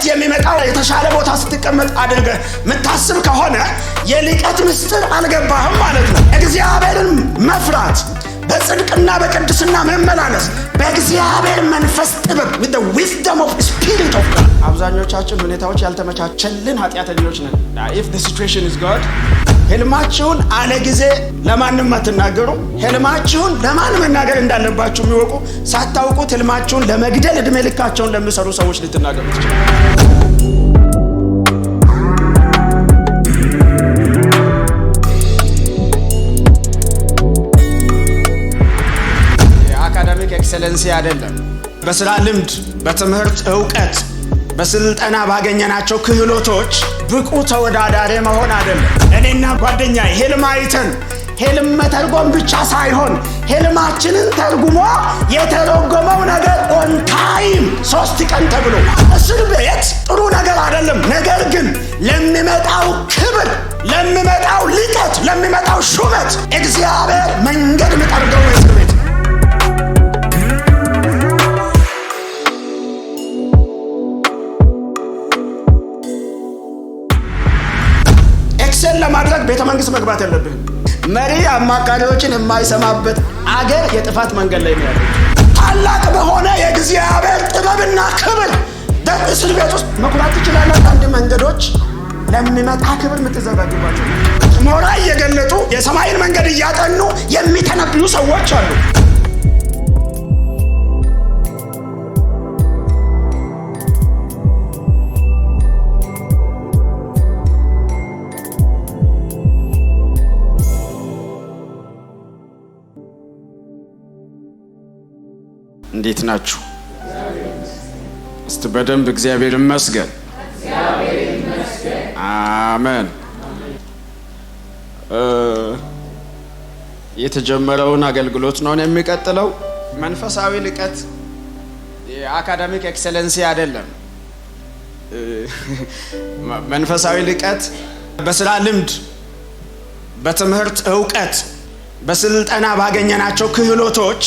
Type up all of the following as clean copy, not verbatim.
የሚመጣው የተሻለ ቦታ ስትቀመጥ አድርገህ የምታስብ ከሆነ የልቀት ምስጢር አልገባህም ማለት ነው። እግዚአብሔርን መፍራት በጽድቅና በቅድስና መመላለስ በእግዚአብሔር መንፈስ ጥበብ with the wisdom of spirit of God። አብዛኞቻችን ሁኔታዎች ያልተመቻቸልን ኃጢአተኞች ነን። if the situation is good ህልማችሁን አለ ጊዜ ለማንም አትናገሩ። ህልማችሁን ለማን መናገር እንዳለባችሁ የሚወቁ ሳታውቁት ህልማችሁን ለመግደል እድሜ ልካቸውን ለሚሰሩ ሰዎች ልትናገሩ ትችላላችሁ። የአካዳሚክ ኤክሰለንሲ አይደለም። በስራ ልምድ፣ በትምህርት ዕውቀት፣ በስልጠና ባገኘናቸው ክህሎቶች ብቁ ተወዳዳሪ መሆን አይደለም። እኔና ጓደኛዬ ህልም አይተን ህልም መተርጎም ብቻ ሳይሆን ህልማችንን ተርጉሞ የተረጎመው ነገር ኦን ታይም 3 ቀን ተብሎ እስር ቤት ጥሩ ነገር አይደለም። ነገር ግን ለሚመጣው ክብር፣ ለሚመጣው ልቀት፣ ለሚመጣው ሹመት እግዚአብሔር መንገድ መጠርገው እስር ቤት ለማድረግ ቤተ መንግስት መግባት ያለብን። መሪ አማካሪዎችን የማይሰማበት አገር የጥፋት መንገድ ላይ ነው ያለው። ታላቅ በሆነ የእግዚአብሔር ጥበብና ክብር በእስር ቤት ውስጥ መኩራት ትችላላችሁ። አንድ መንገዶች ለሚመጣ ክብር የምትዘጋጁባቸው ሞራ እየገለጡ የሰማይን መንገድ እያጠኑ የሚተነብዩ ሰዎች አሉ። እንዴት ናችሁ? እስቲ በደንብ እግዚአብሔር ይመስገን። አሜን። የተጀመረውን አገልግሎት ነው የሚቀጥለው። መንፈሳዊ ልቀት የአካዳሚክ ኤክሰለንሲ አይደለም። መንፈሳዊ ልቀት በስራ ልምድ፣ በትምህርት ዕውቀት፣ በስልጠና ባገኘናቸው ክህሎቶች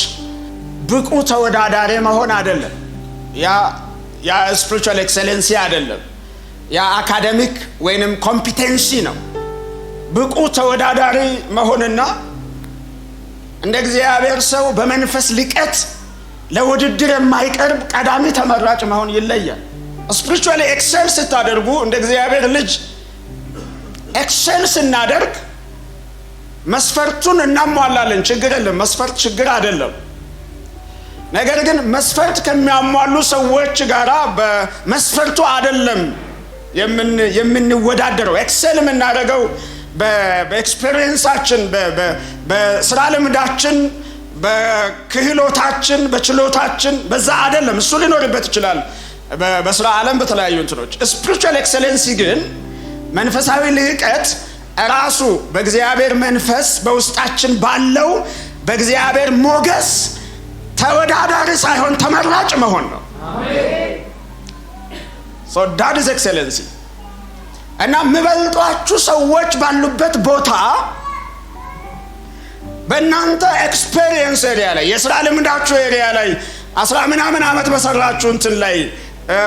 ብቁ ተወዳዳሪ መሆን አይደለም። ያ ስፒሪቹዋል ኤክሰለንሲ አይደለም። ያ አካዳሚክ ወይንም ኮምፒቴንሲ ነው። ብቁ ተወዳዳሪ መሆንና እንደ እግዚአብሔር ሰው በመንፈስ ልቀት ለውድድር የማይቀርብ ቀዳሚ ተመራጭ መሆን ይለያል። ስፒሪቹዋሊ ኤክሰል ስታደርጉ እንደ እግዚአብሔር ልጅ ኤክሰል ስናደርግ መስፈርቱን እናሟላለን። ችግር የለም። መስፈርት ችግር አይደለም። ነገር ግን መስፈርት ከሚያሟሉ ሰዎች ጋራ በመስፈርቱ አይደለም የምንወዳደረው። ኤክሰል የምናደርገው በኤክስፔሪየንሳችን፣ በስራ ልምዳችን፣ በክህሎታችን፣ በችሎታችን በዛ አይደለም። እሱ ሊኖርበት ይችላል በስራ ዓለም በተለያዩ እንትኖች። ስፒሪቹዋል ኤክሰለንሲ ግን መንፈሳዊ ልዕቀት ራሱ በእግዚአብሔር መንፈስ በውስጣችን ባለው በእግዚአብሔር ሞገስ ተወዳዳሪ ሳይሆን ተመራጭ መሆን ነው። so that is excellency። እና የሚበልጧችሁ ሰዎች ባሉበት ቦታ በእናንተ ኤክስፔሪየንስ ኤሪያ ላይ፣ የስራ ልምዳችሁ ኤሪያ ላይ 10 ምናምን ዓመት በሰራችሁ እንትን ላይ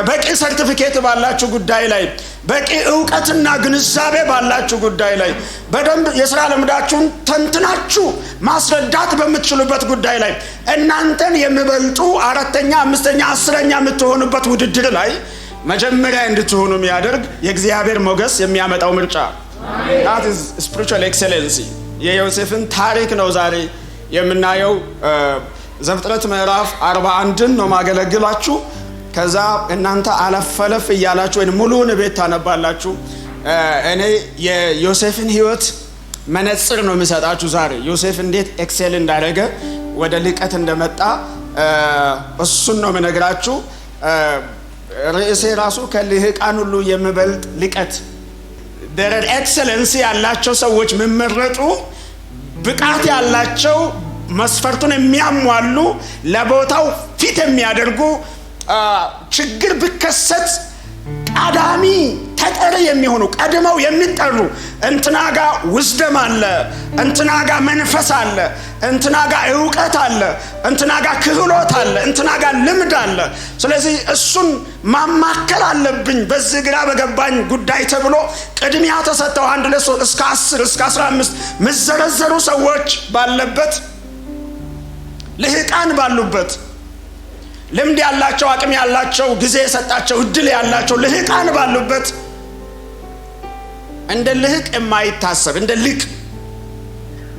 በቂ ሰርቲፊኬት ባላችሁ ጉዳይ ላይ፣ በቂ ዕውቀትና ግንዛቤ ባላችሁ ጉዳይ ላይ፣ በደንብ የሥራ ልምዳችሁን ተንትናችሁ ማስረዳት በምትችሉበት ጉዳይ ላይ እናንተን የሚበልጡ 4ኛ፣ 5ኛ፣ 10ኛ የምትሆኑበት ውድድር ላይ መጀመሪያ እንድትሆኑ የሚያደርግ የእግዚአብሔር ሞገስ የሚያመጣው ምርጫ that is spiritual excellency። የዮሴፍን ታሪክ ነው ዛሬ የምናየው። ዘፍጥረት ምዕራፍ 41ን ነው ማገለግላችሁ። ከዛ እናንተ አለፈለፍ እያላችሁ ወይ ሙሉውን ቤት ታነባላችሁ። እኔ የዮሴፍን ህይወት መነጽር ነው የምሰጣችሁ ዛሬ። ዮሴፍ እንዴት ኤክሴል እንዳደረገ ወደ ልቀት እንደመጣ እሱን ነው የምነግራችሁ። ርዕሴ ራሱ ከልህቃን ሁሉ የሚበልጥ ልቀት ደረር ኤክሰለንሲ ያላቸው ሰዎች መመረጡ፣ ብቃት ያላቸው መስፈርቱን የሚያሟሉ ለቦታው ፊት የሚያደርጉ ችግር ቢከሰት ቀዳሚ ተጠሪ የሚሆኑ ቀድመው የሚጠሩ እንትናጋ ውስደም አለ፣ እንትናጋ መንፈስ አለ፣ እንትና ጋር ዕውቀት አለ፣ እንትና ጋር ክህሎት አለ፣ እንትና ጋር ልምድ አለ። ስለዚህ እሱን ማማከል አለብኝ በዚህ ግራ በገባኝ ጉዳይ ተብሎ ቅድሚያ ተሰጠው 1 ለ3 እስከ 10 እስከ 15 መዘረዘሩ ሰዎች ባለበት፣ ልህቃን ባሉበት፣ ልምድ ያላቸው፣ አቅም ያላቸው፣ ጊዜ የሰጣቸው እድል ያላቸው ልህቃን ባሉበት እንደ ልህቅ የማይታሰብ እንደ ልቅ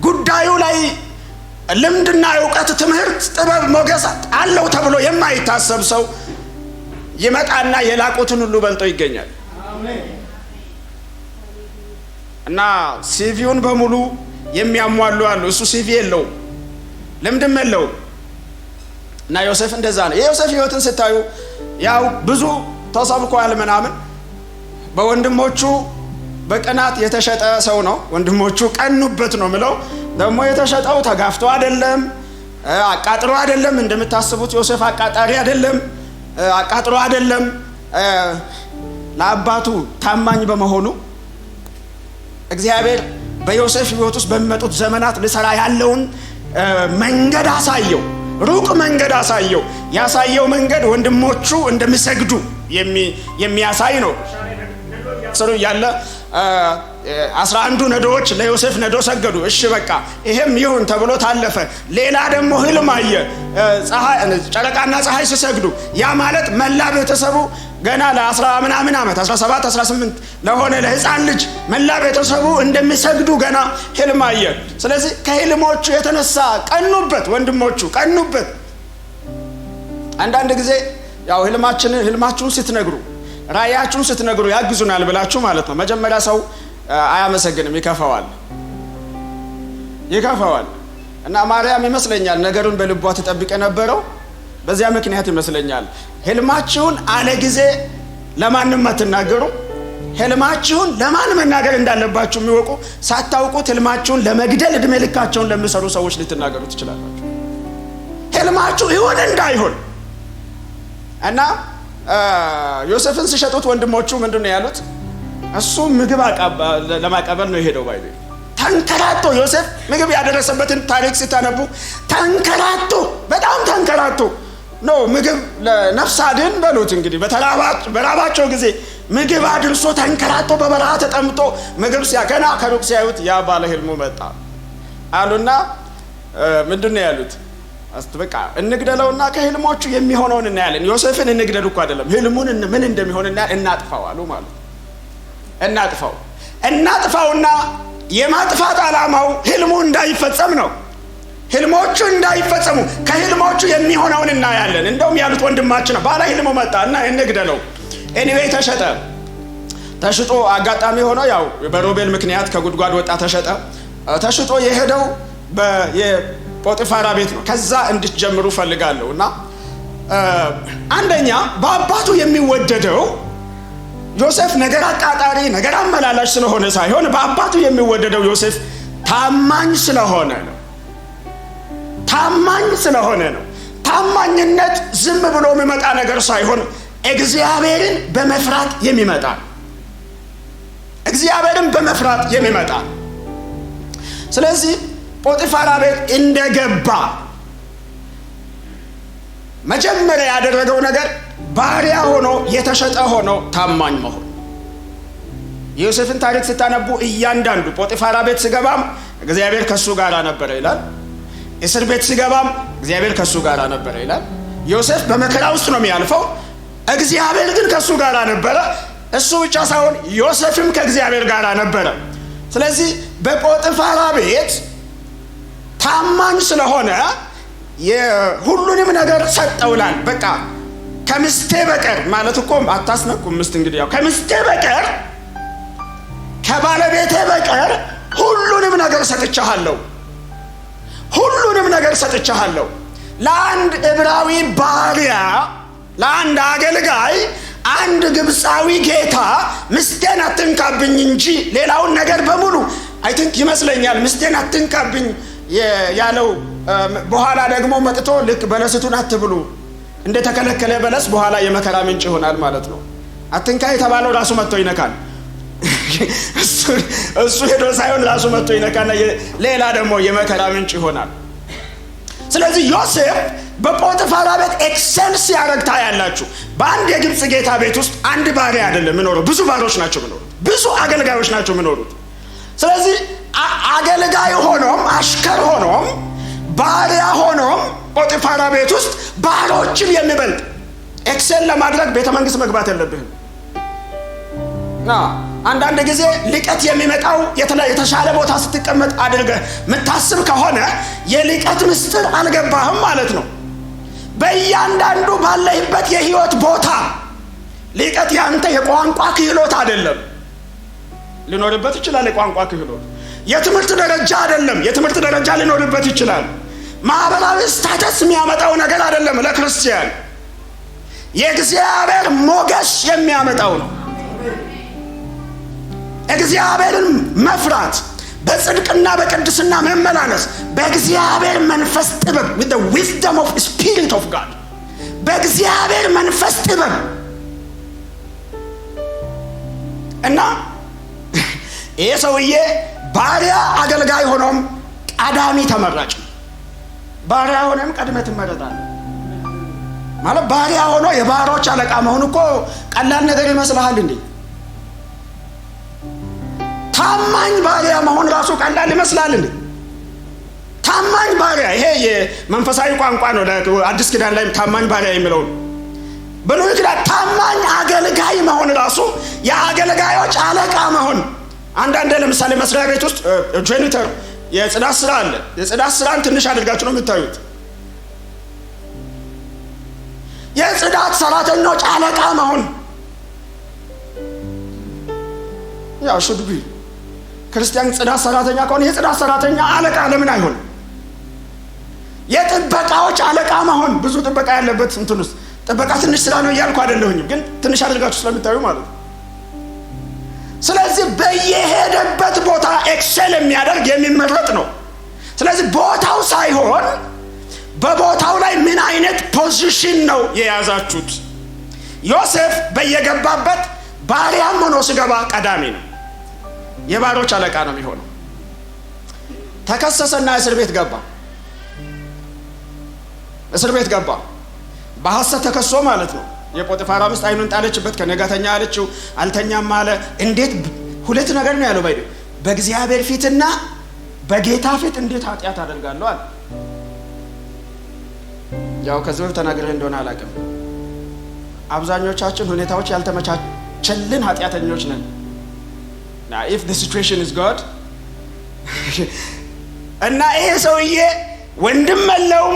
ጉዳዩ ላይ ልምድና ዕውቀት፣ ትምህርት፣ ጥበብ፣ ሞገስ አለው ተብሎ የማይታሰብ ሰው ይመጣና የላቁትን ሁሉ በልጦ ይገኛል። እና ሲቪውን በሙሉ የሚያሟሉ አሉ። እሱ ሲቪ የለውም፣ ልምድም የለውም። እና ዮሴፍ እንደዛ ነው። የዮሴፍ ህይወትን ስታዩ ያው ብዙ ተሰብኳል ምናምን፣ በወንድሞቹ በቅናት የተሸጠ ሰው ነው። ወንድሞቹ ቀኑበት ነው ምለው። ደግሞ የተሸጠው ተጋፍቶ አይደለም፣ አቃጥሮ አይደለም። እንደምታስቡት ዮሴፍ አቃጣሪ አይደለም፣ አቃጥሮ አይደለም። ለአባቱ ታማኝ በመሆኑ እግዚአብሔር በዮሴፍ ህይወት ውስጥ በሚመጡት ዘመናት ልሰራ ያለውን መንገድ አሳየው፣ ሩቅ መንገድ አሳየው። ያሳየው መንገድ ወንድሞቹ እንደሚሰግዱ የሚያሳይ ነው። ስሩ ያለ 11 ነዶዎች ለዮሴፍ ነዶ ሰገዱ። እሺ በቃ ይሄም ይሁን ተብሎ ታለፈ። ሌላ ደግሞ ህልም አየ፣ ጨረቃና ፀሐይ ሲሰግዱ። ያ ማለት መላ ቤተሰቡ ገና ለ10 ምናምን ዓመት 17 18 ለሆነ ለህፃን ልጅ መላ ቤተሰቡ እንደሚሰግዱ ገና ህልም አየ። ስለዚህ ከህልሞቹ የተነሳ ቀኑበት፣ ወንድሞቹ ቀኑበት። አንዳንድ ጊዜ ያው ህልማችሁን ስትነግሩ፣ ራእያችሁን ስትነግሩ ያግዙናል ብላችሁ ማለት ነው። መጀመሪያ ሰው አያመሰግንም፣ ይከፋዋል። እና ማርያም ይመስለኛል ነገሩን በልቧ ትጠብቅ የነበረው በዚያ ምክንያት ይመስለኛል። ህልማችሁን አለ ጊዜ ለማንም አትናገሩ። ህልማችሁን ለማን መናገር እንዳለባችሁ የሚወቁ፣ ሳታውቁት ህልማችሁን ለመግደል እድሜ ልካቸውን ለሚሰሩ ሰዎች ልትናገሩ ትችላላችሁ። ህልማችሁ ይሁን እንዳይሆን እና ዮሴፍን ሲሸጡት ወንድሞቹ ምንድን ነው ያሉት? እሱ ምግብ ለማቀበል ነው የሄደው። ባይቤ ተንከራቶ ዮሴፍ ምግብ ያደረሰበትን ታሪክ ሲታነቡ ተንከራቶ፣ በጣም ተንከራቶ ነው ምግብ ለነፍስ አድን በሉት እንግዲህ በራባቸው ጊዜ ምግብ አድርሶ ተንከራቶ በበረሃ ተጠምጦ ምግብ ሲያከና ከሩቅ ሲያዩት ያ ባለ ህልሙ መጣ አሉና ምንድን ነው ያሉት? በቃ እንግደለውና ከህልሞቹ የሚሆነውን እናያለን። ዮሴፍን እንግደል እኮ አይደለም፣ ህልሙን ምን እንደሚሆን እናጥፋው አሉ ማለት። እናጥፋውና የማጥፋት ዓላማው ህልሙ እንዳይፈጸም ነው። ህልሞቹ እንዳይፈጸሙ ከህልሞቹ የሚሆነውን እናያለን። እንደውም ያሉት ወንድማችን ነው፣ ባለ ህልሙ መጣ እና እንግደለው። ኤኒዌይ ተሽጦ አጋጣሚ ሆኖ ያው በሮቤል ምክንያት ከጉድጓድ ወጣ፣ ተሽጦ የሄደው ፖጢፋራ ቤት ነው። ከዛ እንድትጀምሩ ፈልጋለሁ። እና አንደኛ በአባቱ የሚወደደው ዮሴፍ ነገር አቃጣሪ፣ ነገር አመላላሽ ስለሆነ ሳይሆን በአባቱ የሚወደደው ዮሴፍ ታማኝ ስለሆነ ነው። ታማኝነት ዝም ብሎ የሚመጣ ነገር ሳይሆን እግዚአብሔርን በመፍራት የሚመጣ ስለዚህ ፖጢፋራ ቤት እንደገባ መጀመሪያ ያደረገው ነገር ባሪያ ሆኖ የተሸጠ ሆኖ ታማኝ መሆን። የዮሴፍን ታሪክ ስታነቡ እያንዳንዱ ፖጢፋራ ቤት ሲገባም እግዚአብሔር ከሱ ጋር ነበረ ይላል። እስር ቤት ሲገባም እግዚአብሔር ከሱ ጋር ነበረ ይላል። ዮሴፍ በመከራ ውስጥ ነው የሚያልፈው፣ እግዚአብሔር ግን ከሱ ጋር ነበረ። እሱ ብቻ ሳይሆን ዮሴፍም ከእግዚአብሔር ጋር ነበረ። ስለዚህ በፖጢፋራ ቤት ታማኝ ስለሆነ የሁሉንም ነገር ሰጠውላል። በቃ ከምስቴ በቀር ማለት እኮ አታስነኩም። ምስት እንግዲህ ያው ከምስቴ በቀር ከባለቤቴ በቀር ሁሉንም ነገር ሰጥቻለሁ። ለአንድ ዕብራዊ ባሪያ፣ ለአንድ አገልጋይ አንድ ግብፃዊ ጌታ ምስቴን አትንካብኝ እንጂ ሌላውን ነገር በሙሉ አይ ቲንክ ይመስለኛል ምስቴን አትንካብኝ ያለው። በኋላ ደግሞ መጥቶ ልክ በለስቱን አትብሉ እንደተከለከለ በለስ በኋላ የመከራ ምንጭ ይሆናል ማለት ነው። አትንካ የተባለው ራሱ መጥቶ ይነካል። እሱ ሄዶ ሳይሆን ራሱ መጥቶ ይነካና ሌላ ደግሞ የመከራ ምንጭ ይሆናል። ስለዚህ ዮሴፍ በጶጥፋራ ቤት ኤክሰል ሲያደርግ ታያላችሁ። በአንድ የግብፅ ጌታ ቤት ውስጥ አንድ ባሪያ አይደለም የሚኖረው፣ ብዙ ባሮች ናቸው የሚኖሩት፣ ብዙ አገልጋዮች ናቸው የሚኖሩት። ስለዚህ አገልጋይ ሆኖም አሽከር ሆኖም ባሪያ ሆኖም ጶጥፋራ ቤት ውስጥ ባሮችን የሚበልጥ ኤክሰል ለማድረግ ቤተ መንግስት መግባት የለብህም። አንዳንድ ጊዜ ሊቀት የሚመጣው የተሻለ ቦታ ስትቀመጥ አድርገህ የምታስብ ከሆነ የሊቀት ምስጢር አልገባህም ማለት ነው። በእያንዳንዱ ባለህበት የህይወት ቦታ ሊቀት ያንተ የቋንቋ ክህሎት አይደለም። ሊኖርበት ይችላል የቋንቋ ክህሎት። የትምህርት ደረጃ አይደለም፣ የትምህርት ደረጃ ሊኖርበት ይችላል። ማህበራዊ ስታተስ የሚያመጣው ነገር አይደለም። ለክርስቲያን የእግዚአብሔር ሞገስ የሚያመጣው ነው። እግዚአብሔርን መፍራት፣ በጽድቅና በቅድስና መመላለስ፣ በእግዚአብሔር መንፈስ ጥበብ with the wisdom of spirit of God፣ በእግዚአብሔር መንፈስ ጥበብ እና ይሄ ሰውዬ ባሪያ አገልጋይ ሆኖም ቀዳሚ ተመራጭ። ባሪያ ሆኖም ቀድመ ትመረጣለህ ማለት ባሪያ ሆኖ የባሮች አለቃ መሆን እኮ ቀላል ነገር ይመስልሃል እንዴ? ታማኝ ባሪያ መሆን ራሱ ቀላል ይመስላል እንዴ? ታማኝ ባሪያ፣ ይሄ የመንፈሳዊ ቋንቋ ነው። አዲስ ኪዳን ላይ ታማኝ ባሪያ የሚለው ብሉይ ኪዳን ታማኝ አገልጋይ መሆን ራሱ የአገልጋዮች አለቃ መሆን። አንዳንድ ለምሳሌ መስሪያ ቤት ውስጥ ጄኒተር የጽዳት ስራ አለ። የጽዳት ስራን ትንሽ አድርጋችሁ ነው የምታዩት። የጽዳት ሰራተኞች አለቃ መሆን ያው ሹድ ቢ ክርስቲያን ጽዳት ሰራተኛ ከሆነ የጽዳት ሰራተኛ አለቃ ለምን አይሆን? የጥበቃዎች አለቃ መሆን፣ ብዙ ጥበቃ ያለበት እንትን ውስጥ ጥበቃ ትንሽ ስራ ነው እያልኩ አይደለሁኝም፣ ግን ትንሽ አድርጋችሁ ስለምታዩ ማለት ነው። ስለዚህ በየሄደበት ቦታ ኤክሰል የሚያደርግ የሚመረጥ ነው። ስለዚህ ቦታው ሳይሆን በቦታው ላይ ምን አይነት ፖዚሽን ነው የያዛችሁት። ዮሴፍ በየገባበት ባሪያም ሆኖ ሲገባ ቀዳሚ ነው። የባሮች አለቃ ነው የሚሆነው። ተከሰሰና እስር ቤት ገባ። እስር ቤት ገባ በሐሰት ተከሶ ማለት ነው። የጶጥፋራ ሚስት አይኑን ጣለችበት። ከነጋተኛ አለችው፣ አልተኛም አለ። እንዴት ሁለት ነገር ነው ያለው። በእግዚአብሔር ፊትና በጌታ ፊት እንዴት ኃጢአት አደርጋለሁ አለ። ያው ከዚህ በፊት ተናግረህ እንደሆነ አላውቅም፣ አብዛኞቻችን ሁኔታዎች ያልተመቻቸልን ኃጢአተኞች ነን። Now if the situation is good እና ይሄ ሰውዬ ወንድም የለውም፣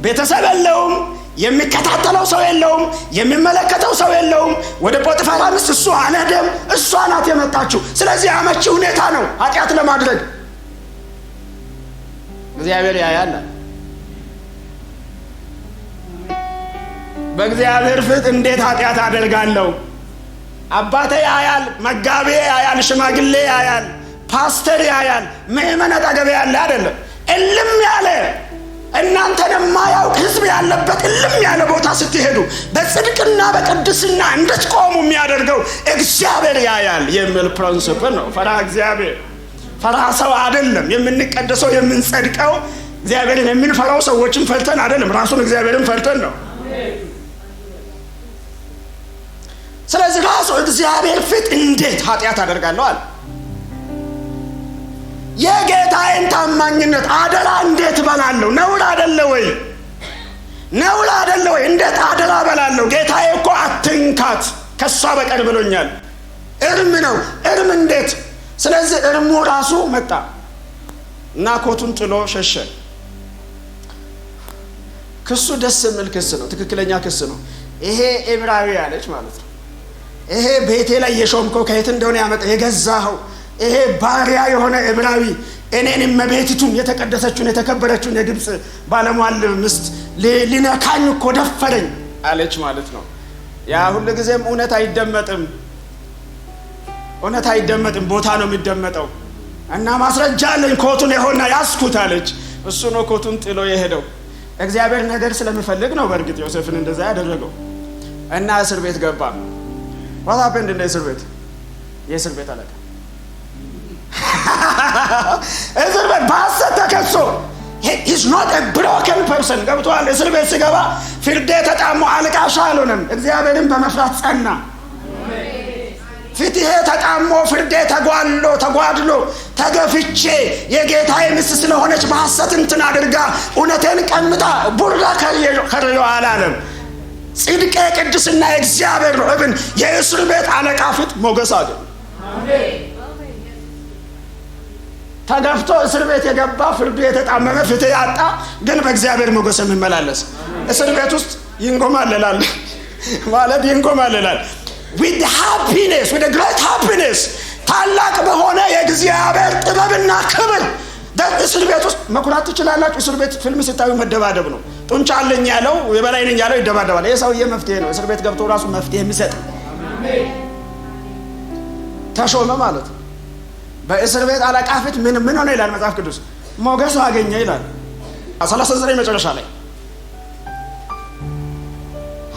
ቤተሰብ የለውም፣ የሚከታተለው ሰው የለውም፣ የሚመለከተው ሰው የለውም። ወደ ጶጥፋራ ሚስት እሱ አልሄደም፣ እሷ ናት የመጣችው። ስለዚህ አመቺ ሁኔታ ነው ኃጢአት ለማድረግ። እግዚአብሔር ያያል። በእግዚአብሔር ፊት እንዴት ኃጢአት አደርጋለሁ? አባቴ ያያል፣ መጋቤ ያያል፣ ሽማግሌ ያያል፣ ፓስተር ያያል፣ ምእመን አጠገቤ ያለ አይደለም። እልም ያለ እናንተን የማያውቅ ህዝብ ያለበት እልም ያለ ቦታ ስትሄዱ በጽድቅና በቅድስና እንድትቆሙ የሚያደርገው እግዚአብሔር ያያል የሚል ፕሪንሲፕል ነው። ፈራ እግዚአብሔር ፈራ ሰው አይደለም። የምንቀደሰው የምንጸድቀው እግዚአብሔርን የምንፈራው ሰዎችን ፈርተን አይደለም፣ ራሱን እግዚአብሔርን ፈርተን ነው። ስለዚህ ራሱ እግዚአብሔር ፊት እንዴት ኃጢአት አደርጋለሁ አለ። የጌታዬን ታማኝነት አደራ እንዴት በላለሁ? ነውር አይደለ ወይ? ነውር አይደለ ወይ? እንዴት አደራ በላለሁ? ጌታዬ እኮ አትንካት ከሷ በቀር ብሎኛል። እርም ነው። እርም እንዴት? ስለዚህ እርሙ ራሱ መጣ እና ኮቱን ጥሎ ሸሸ። ክሱ ደስ የሚል ክስ ነው። ትክክለኛ ክስ ነው። ይሄ ዕብራዊ ያለች ማለት ነው። ይሄ ቤቴ ላይ የሾምከው ከየት እንደሆነ ያመጣ የገዛኸው ይሄ ባሪያ የሆነ ዕብራዊ እኔን እመቤቲቱን የተቀደሰችውን የተከበረችውን የግብፅ ባለሟል ሚስት ሊነካኝ እኮ ደፈረኝ አለች ማለት ነው። ያ ሁሉ ጊዜም እውነት አይደመጥም፣ እውነት አይደመጥም፣ ቦታ ነው የሚደመጠው። እና ማስረጃ አለኝ ኮቱን ይሆንና ያስኩት አለች። እሱ ነው ኮቱን ጥሎ የሄደው። እግዚአብሔር ነገር ስለሚፈልግ ነው በእርግጥ ዮሴፍን እንደዛ ያደረገው። እና እስር ቤት ገባ። what happened in እስር ቤት? የእስር ቤት አለቃ እስር ቤት በሐሰት ተከሶ he's not a broken person ገብቷል። እስር ቤት ሲገባ ፍርዴ ተጣሞ አልቃሻ አልሆነም። እግዚአብሔርን በመፍራት ጸና። ፍትሄ ተጣሞ ፍርዴ ተጓድሎ ተገፍቼ የጌታዬ ሚስት ስለሆነች በሐሰት እንትን አድርጋ እውነቴን ቀምጣ ቡራ ከረዮ አላለም። ጽድቄ ቅድስና እግዚአብሔር ነው። እብን የእስር ቤት አለቃ ፊት ሞገስ አገኘ። ተገፍቶ እስር ቤት የገባ ፍርዱ የተጣመመ ፍትህ ያጣ ግን በእግዚአብሔር ሞገስ የሚመላለስ እስር ቤት ውስጥ ይንጎማለላል ማለት ይንጎማለላል with happiness, with a great happiness ታላቅ በሆነ የእግዚአብሔር ጥበብና ክብር። እስር ቤት ውስጥ መኩራት ትችላላችሁ። እስር ቤት ፊልም ስታዩ መደባደብ ነው። ጡንቻ አለኝ ያለው የበላይ ነኝ ያለው ይደባደባል። ይሄ ሰውዬ መፍትሄ ነው። እስር ቤት ገብቶ ራሱ መፍትሄ የሚሰጥ ተሾመ ማለት ነው። በእስር ቤት አለቃ ፊት ምን ሆነ ይላል መጽሐፍ ቅዱስ? ሞገስ አገኘ ይላል 39 መጨረሻ ላይ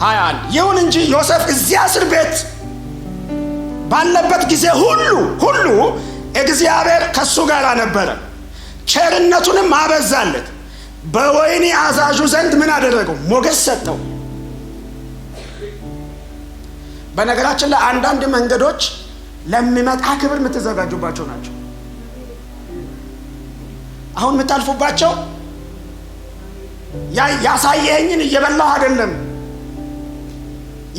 21። ይሁን እንጂ ዮሴፍ እዚያ እስር ቤት ባለበት ጊዜ ሁሉ እግዚአብሔር ከሱ ጋር ነበረ፣ ቸርነቱንም አበዛለት። በወህኒ አዛዡ ዘንድ ምን አደረገው? ሞገስ ሰጠው። በነገራችን ላይ አንዳንድ መንገዶች ለሚመጣ ክብር የምትዘጋጁባቸው ናቸው። አሁን የምታልፉባቸው ያሳየኸኝን እየበላሁ አይደለም፣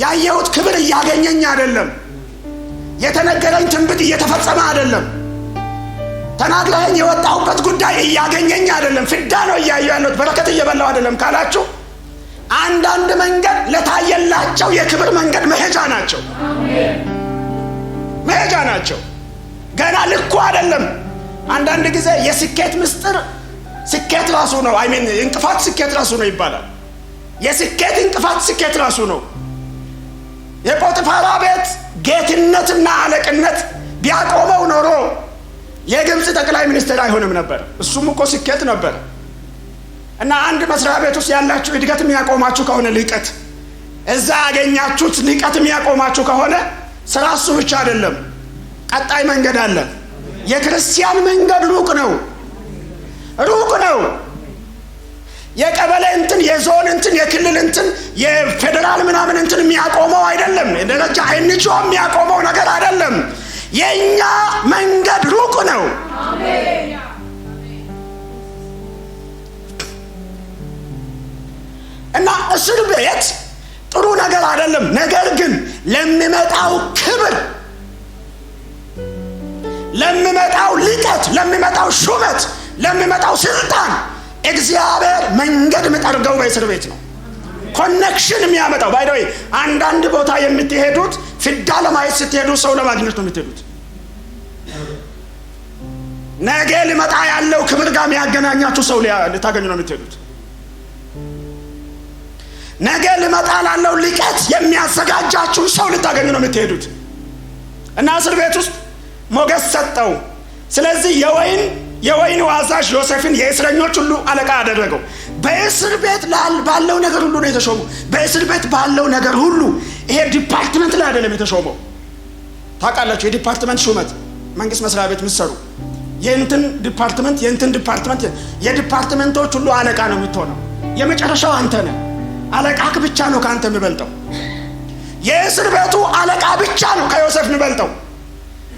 ያየሁት ክብር እያገኘኝ አይደለም፣ የተነገረኝ ትንቢት እየተፈጸመ አይደለም፣ ተናግረኸኝ የወጣሁበት ጉዳይ እያገኘኝ አይደለም፣ ፍዳ ነው እያየሁ ያለሁት፣ በረከት እየበላሁ አይደለም ካላችሁ አንዳንድ መንገድ ለታየላቸው የክብር መንገድ መሄጃ ናቸው። መሄጃ ናቸው። ገና ልኩ አይደለም። አንዳንድ ጊዜ የስኬት ምስጢር ስኬት ራሱ ነው። እንቅፋት ስኬት ራሱ ነው ይባላል። የስኬት እንቅፋት ስኬት ራሱ ነው። የጶጥፋራ ቤት ጌትነትና አለቅነት ቢያቆመው ኖሮ የግብፅ ጠቅላይ ሚኒስትር አይሆንም ነበር። እሱም እኮ ስኬት ነበር። እና አንድ መስሪያ ቤት ውስጥ ያላችሁ እድገት የሚያቆማችሁ ከሆነ ልቀት እዛ ያገኛችሁት ልቀት የሚያቆማችሁ ከሆነ ስራ እሱ ብቻ አይደለም፣ ቀጣይ መንገድ አለ። የክርስቲያን መንገድ ሩቅ ነው። የቀበሌ እንትን፣ የዞን እንትን፣ የክልል እንትን፣ የፌደራል ምናምን እንትን የሚያቆመው አይደለም። ደረጃ አይንቾ የሚያቆመው ነገር አይደለም። የኛ መንገድ ሩቅ ነው። እና እስር ቤት ጥሩ ነገር አይደለም። ነገር ግን ለሚመጣው ክብር፣ ለሚመጣው ልቀት፣ ለሚመጣው ሹመት፣ ለሚመጣው ስልጣን እግዚአብሔር መንገድ የሚጠርገው በእስር ቤት ነው። ኮኔክሽን የሚያመጣው ባይደው አንዳንድ ቦታ የምትሄዱት ፍዳ ለማየት ስትሄዱ ሰው ለማግኘት ነው የምትሄዱት። ነገ ሊመጣ ያለው ክብር ጋር የሚያገናኛችሁ ሰው ልታገኙ ነው የምትሄዱት። ነገ ሊመጣ ላለው ልቀት የሚያዘጋጃችሁ ሰው ልታገኙ ነው የምትሄዱት። እና እስር ቤት ውስጥ ሞገስ ሰጠው። ስለዚህ የወህኒ አዛዥ ዮሴፍን የእስረኞች ሁሉ አለቃ አደረገው። በእስር ቤት ባለው ነገር ሁሉ ነው የተሾመው። በእስር ቤት ባለው ነገር ሁሉ። ይሄ ዲፓርትመንት ላይ አይደለም የተሾመው። ታውቃላችሁ፣ የዲፓርትመንት ሹመት መንግስት መስሪያ ቤት ምሰሩ የእንትን ዲፓርትመንት የዲፓርትመንቶች ሁሉ አለቃ ነው የምትሆነው። የመጨረሻው አንተ ነህ። አለቃክ ብቻ ነው ካንተ የሚበልጠው። የእስር ቤቱ አለቃ ብቻ ነው ከዮሴፍ የሚበልጠው።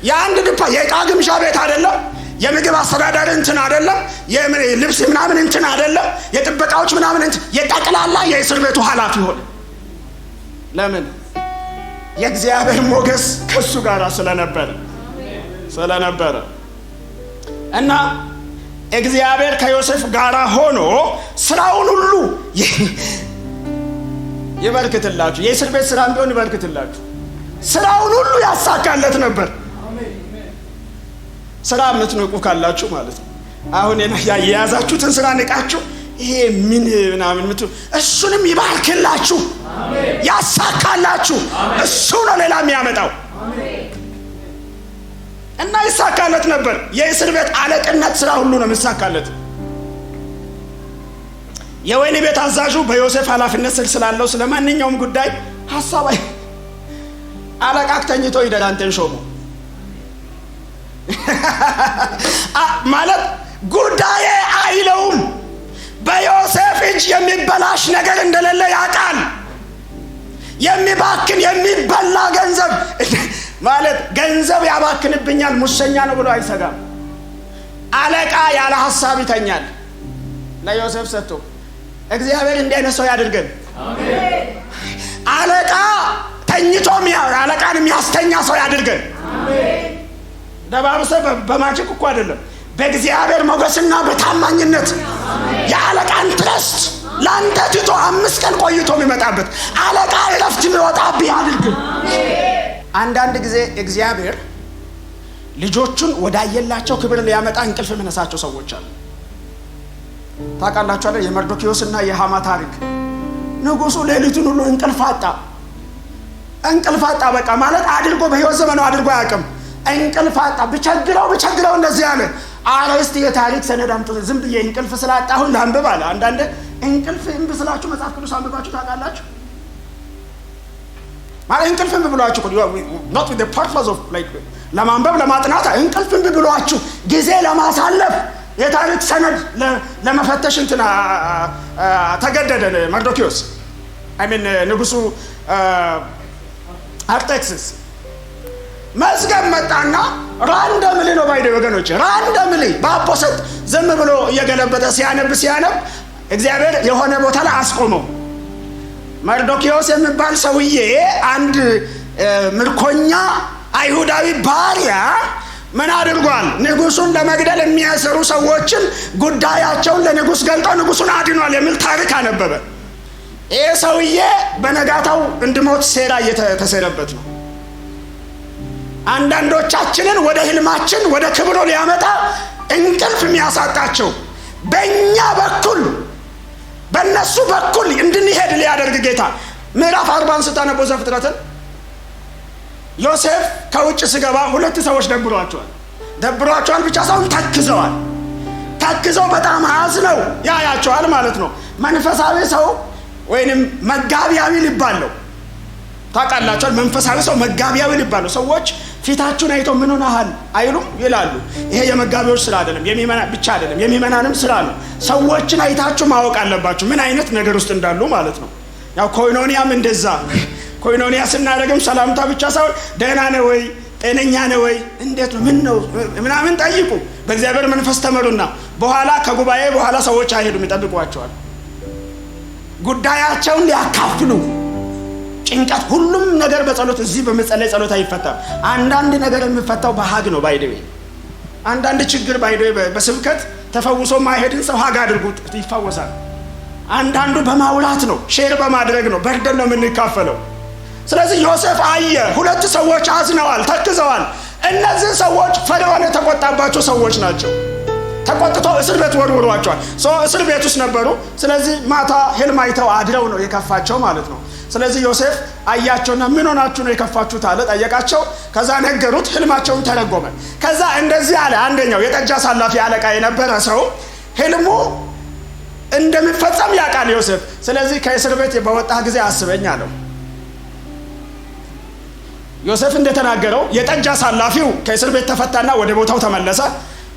የአንድ የዕቃ ግምጃ ቤት አይደለም፣ የምግብ አስተዳዳሪ እንትን አይደለም፣ የልብስ ምናምን እንትን አይደለም፣ የጥበቃዎች ምናምን እንትን፣ የጠቅላላ የእስር ቤቱ ኃላፊ ሆነ። ለምን? የእግዚአብሔር ሞገስ ከሱ ጋር ስለነበረ እና እግዚአብሔር ከዮሴፍ ጋር ሆኖ ስራውን ሁሉ ይበርክትላችሁ። የእስር ቤት ስራ ቢሆን ይበርክትላችሁ። ስራውን ሁሉ ያሳካለት ነበር። ስራ የምትንቁ ካላችሁ ማለት ነው። አሁን የያዛችሁትን ስራ ንቃችሁ ይሄ ምን ምናምን እሱንም ይባርክላችሁ፣ ያሳካላችሁ። እሱ ነው ሌላ የሚያመጣው። እና ይሳካለት ነበር። የእስር ቤት አለቅነት ስራ ሁሉ ነው የሚሳካለት። የወህኒ ቤት አዛዡ በዮሴፍ ኃላፊነት ስር ስላለው ስለማንኛውም ጉዳይ ሐሳብ አለቃክ ተኝቶ ይደር አንተን ሾሞ ማለት ጉዳዬ አይለውም። በዮሴፍ እጅ የሚበላሽ ነገር እንደሌለ ያውቃል። የሚባክን የሚበላ ገንዘብ ማለት ገንዘብ ያባክንብኛል ሙሰኛ ነው ብሎ አይሰጋም። አለቃ ያለ ሐሳብ ይተኛል። ለዮሴፍ ሰጥቶ እግዚአብሔር እንዲህ አይነት ሰው ያድርገን። አሜን። አለቃ ተኝቶም አለቃን የሚያስተኛ ሰው ያድርገን። አሜን። ደባብሰ በማጅክ እኮ አይደለም፣ በእግዚአብሔር ሞገስና በታማኝነት የአለቃን ትረስት ላንተ ትቶ 5 ቀን ቆይቶ የሚመጣበት አለቃ እረፍት የሚወጣብህ ያድርገን። አንዳንድ ጊዜ እግዚአብሔር ልጆቹን ወዳየላቸው ክብር ሊያመጣ እንቅልፍ የሚነሳቸው ሰዎች አሉ። ታውቃላችሁ አይደል? የመርዶክዮስና የሃማ ታሪክ። ንጉሱ ሌሊቱን ሁሉ እንቅልፍ አጣ። በቃ ማለት አድርጎ በህይወት ዘመኑ አድርጎ አያውቅም። እንቅልፍ አጣ። ብቸግረው እንደዚህ አለ። አረስት የታሪክ ሰነድ አምጡ፣ ዝም ብዬ እንቅልፍ ስላጣሁን ላንብብ አለ። አንዳንዴ እንቅልፍ እምቢ ስላችሁ መጽሐፍ ቅዱስ አንብባችሁ ታውቃላችሁ? ማለት እንቅልፍ እምቢ ብሏችሁ not with the purpose of like ለማንበብ ለማጥናት፣ እንቅልፍ እምቢ ብሏችሁ ጊዜ ለማሳለፍ የታሪክ ሰነድ ለመፈተሽ እንትና ተገደደ መርዶክዮስ ንጉሱ አርጤክስስ። መዝገብ መጣና ራንደምሊ ነው ባይደ ወገኖች፣ ራንደምሊ በአፖሰት ዝም ብሎ እየገለበጠ ሲያነብ እግዚአብሔር የሆነ ቦታ ላይ አስቆመው። መርዶክዮስ የሚባል ሰውዬ አንድ ምርኮኛ አይሁዳዊ ባሪያ ምን አድርጓል? ንጉሱን ለመግደል የሚያሰሩ ሰዎችን ጉዳያቸውን ለንጉስ ገልጠው ንጉሱን አድኗል የሚል ታሪክ አነበበ። ይህ ሰውዬ በነጋታው እንድሞት ሴራ እየተሰረበት ነው። አንዳንዶቻችንን ወደ ህልማችን ወደ ክብሩ ሊያመጣ እንቅልፍ የሚያሳጣቸው በእኛ በኩል በእነሱ በኩል እንድንሄድ ሊያደርግ ጌታ ምዕራፍ 40 ስታነቡ ዘፍጥረትን ዮሴፍ ከውጭ ሲገባ 2 ሰዎች ደብሯቸዋል ብቻ ሳይሆን ተክዘው በጣም አዝነው ያያቸዋል ማለት ነው። መንፈሳዊ ሰው ወይንም መጋቢያዊ ልባለው ታውቃላችሁ። መንፈሳዊ ሰው መጋቢያዊ ልባለው። ሰዎች ፊታችሁን አይተው ምን ሆነሃል አይሉም ይላሉ። ይሄ የመጋቢዎች ስራ አይደለም፣ ብቻ አይደለም የሚመናንም ስራ ነው። ሰዎችን አይታችሁ ማወቅ አለባችሁ ምን አይነት ነገር ውስጥ እንዳሉ ማለት ነው። ያው ኮይኖኒያም እንደዛ ኮይኖኒያ ስናደርግም ሰላምታ ብቻ ሳይሆን ደህና ነህ ወይ፣ ጤነኛ ነህ ወይ፣ እንዴት ነው፣ ምን ነው ምናምን ጠይቁ። በእግዚአብሔር መንፈስ ተመሩና በኋላ ከጉባኤ በኋላ ሰዎች አይሄዱም፣ ይጠብቋቸዋል። ጉዳያቸውን ሊያካፍሉ ጭንቀት፣ ሁሉም ነገር በጸሎት እዚህ በመጸለይ ጸሎት አይፈታም። አንዳንድ ነገር የሚፈታው በሀግ ነው። ባይደዌ አንዳንድ ችግር ባይደዌ በስብከት ተፈውሶ ማይሄድን ሰው ሀግ አድርጉት ይፈወሳል። አንዳንዱ በማውላት ነው፣ ሼር በማድረግ ነው፣ በርደን ነው የምንካፈለው። ስለዚህ ዮሴፍ አየ 2 ሰዎች አዝነዋል፣ ተክዘዋል። እነዚህ ሰዎች ፈርዖን የተቆጣባቸው ሰዎች ናቸው። ተቆጥቶ እስር ቤት ወርውሯቸዋል። እስር ቤት ውስጥ ነበሩ። ስለዚህ ማታ ህልም አይተው አድረው ነው የከፋቸው ማለት ነው። ስለዚህ ዮሴፍ አያቸውና ምን ሆናችሁ ነው የከፋችሁት አለ፣ ጠየቃቸው። ከዛ ነገሩት፣ ህልማቸውን ተረጎመ። ከዛ እንደዚህ አለ። አንደኛው የጠጅ አሳላፊ አለቃ የነበረ ሰው ህልሙ እንደሚፈጸም ያውቃል ዮሴፍ። ስለዚህ ከእስር ቤት በወጣ ጊዜ አስበኝ አለው። ዮሴፍ እንደተናገረው የጠጅ አሳላፊው ከእስር ቤት ተፈታና ወደ ቦታው ተመለሰ።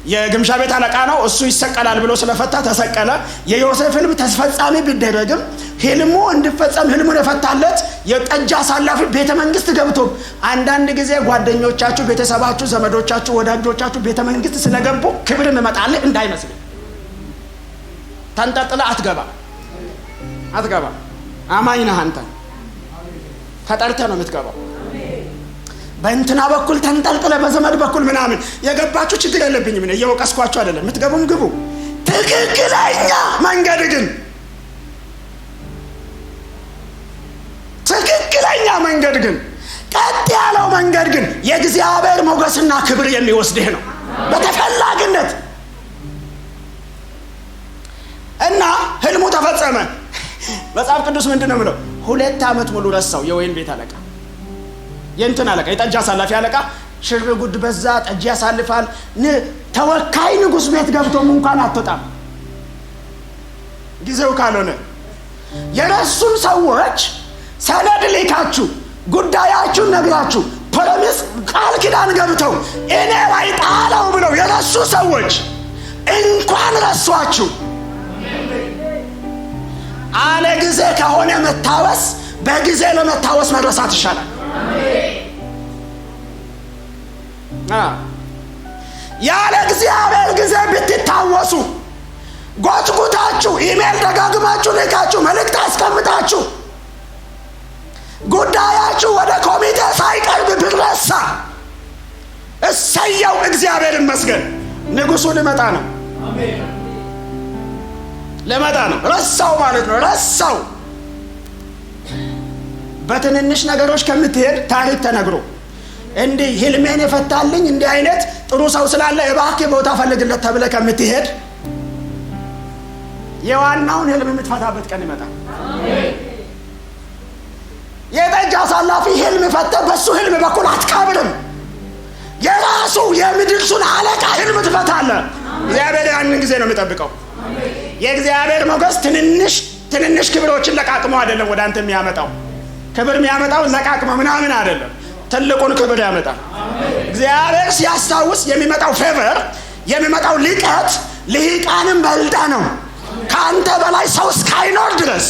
የግምጃ ቤት አለቃ ነው፣ እሱ ይሰቀላል ብሎ ስለፈታ ተሰቀለ። የዮሴፍ ህልም ተፈጻሚ ቢደረግም ህልሙ እንዲፈጸም ህልሙን የፈታለት የጠጅ አሳላፊ ቤተ መንግስት ገብቶ፣ አንዳንድ ጊዜ ጓደኞቻችሁ፣ ቤተሰባችሁ፣ ዘመዶቻችሁ፣ ወዳጆቻችሁ ቤተ መንግስት ስለገቡ ክብር እንመጣለን እንዳይመስል። ተንጠጥለ አትገባ። አማኝ ነህ አንተ፣ ተጠርተህ ነው የምትገባው። በእንትና በኩል ተንጠልጥለ በዘመድ በኩል ምናምን የገባችሁ ችግር የለብኝም፣ እየወቀስኳችሁ አይደለም። የምትገቡም ግቡ። ትክክለኛ መንገድ ግን ቀጥ ያለው መንገድ ግን የእግዚአብሔር ሞገስና ክብር የሚወስድህ ነው በተፈላጊነት። እና ህልሙ ተፈጸመ። መጽሐፍ ቅዱስ ምንድን ነው የሚለው? 2 ዓመት ሙሉ ረሳው የወይን ቤት አለቃ፣ የእንትን አለቃ፣ የጠጅ አሳላፊ አለቃ። ሽር ጉድ በዛ፣ ጠጅ ያሳልፋል። ተወካይ ንጉስ ቤት ገብቶም እንኳን አትወጣም ጊዜው ካልሆነ። የረሱን ሰዎች ሰነድ ልካችሁ ጉዳያችሁን ነግራችሁ ፕሮሚስ ቃል ኪዳን ገብተው እኔ ላይ ጣለው ብለው የረሱ ሰዎች እንኳን ረሷችሁ አለ ጊዜ ከሆነ መታወስ በጊዜ ለመታወስ መረሳት ይሻላል። ያለ እግዚአብሔር ጊዜ ብትታወሱ ጎትጉታችሁ ኢሜል ደጋግማችሁ ልካችሁ መልእክት አስቀምጣችሁ ጉዳያችሁ ወደ ኮሚቴ ሳይቀርብ ብትረሳ እሰየው፣ እግዚአብሔር ይመስገን። ንጉሱ ሊመጣ ነው። ሊመጣ ነው። ረሳው ማለት ነው። ረሳው። በትንንሽ ነገሮች ከምትሄድ ታሪክ ተነግሮ እንዲህ ህልሜን የፈታልኝ እንዲህ አይነት ጥሩ ሰው ስላለ እባክህ ቦታ ፈልግለት ተብለ ከምትሄድ የዋናውን ህልም የምትፈታበት ቀን ይመጣል። የጠጅ አሳላፊ ህልም ፈተ በሱ ህልም በኩል አትካብርም። የራሱ የምድርሱን አለቃ ህልም ትፈታለህ። እግዚአብሔር ያንን ጊዜ ነው የሚጠብቀው። የእግዚአብሔር ሞገስ ትንንሽ ክብሮችን ለቃቅሞ አይደለም ወደ አንተ የሚያመጣው። ክብር የሚያመጣው ለቃቅሞ ምናምን አይደለም፣ ትልቁን ክብር ያመጣል። እግዚአብሔር ሲያስታውስ የሚመጣው ፌቨር የሚመጣው ልቀት ልሂቃንም በልጣ ነው ከአንተ በላይ ሰው እስካይኖር ድረስ።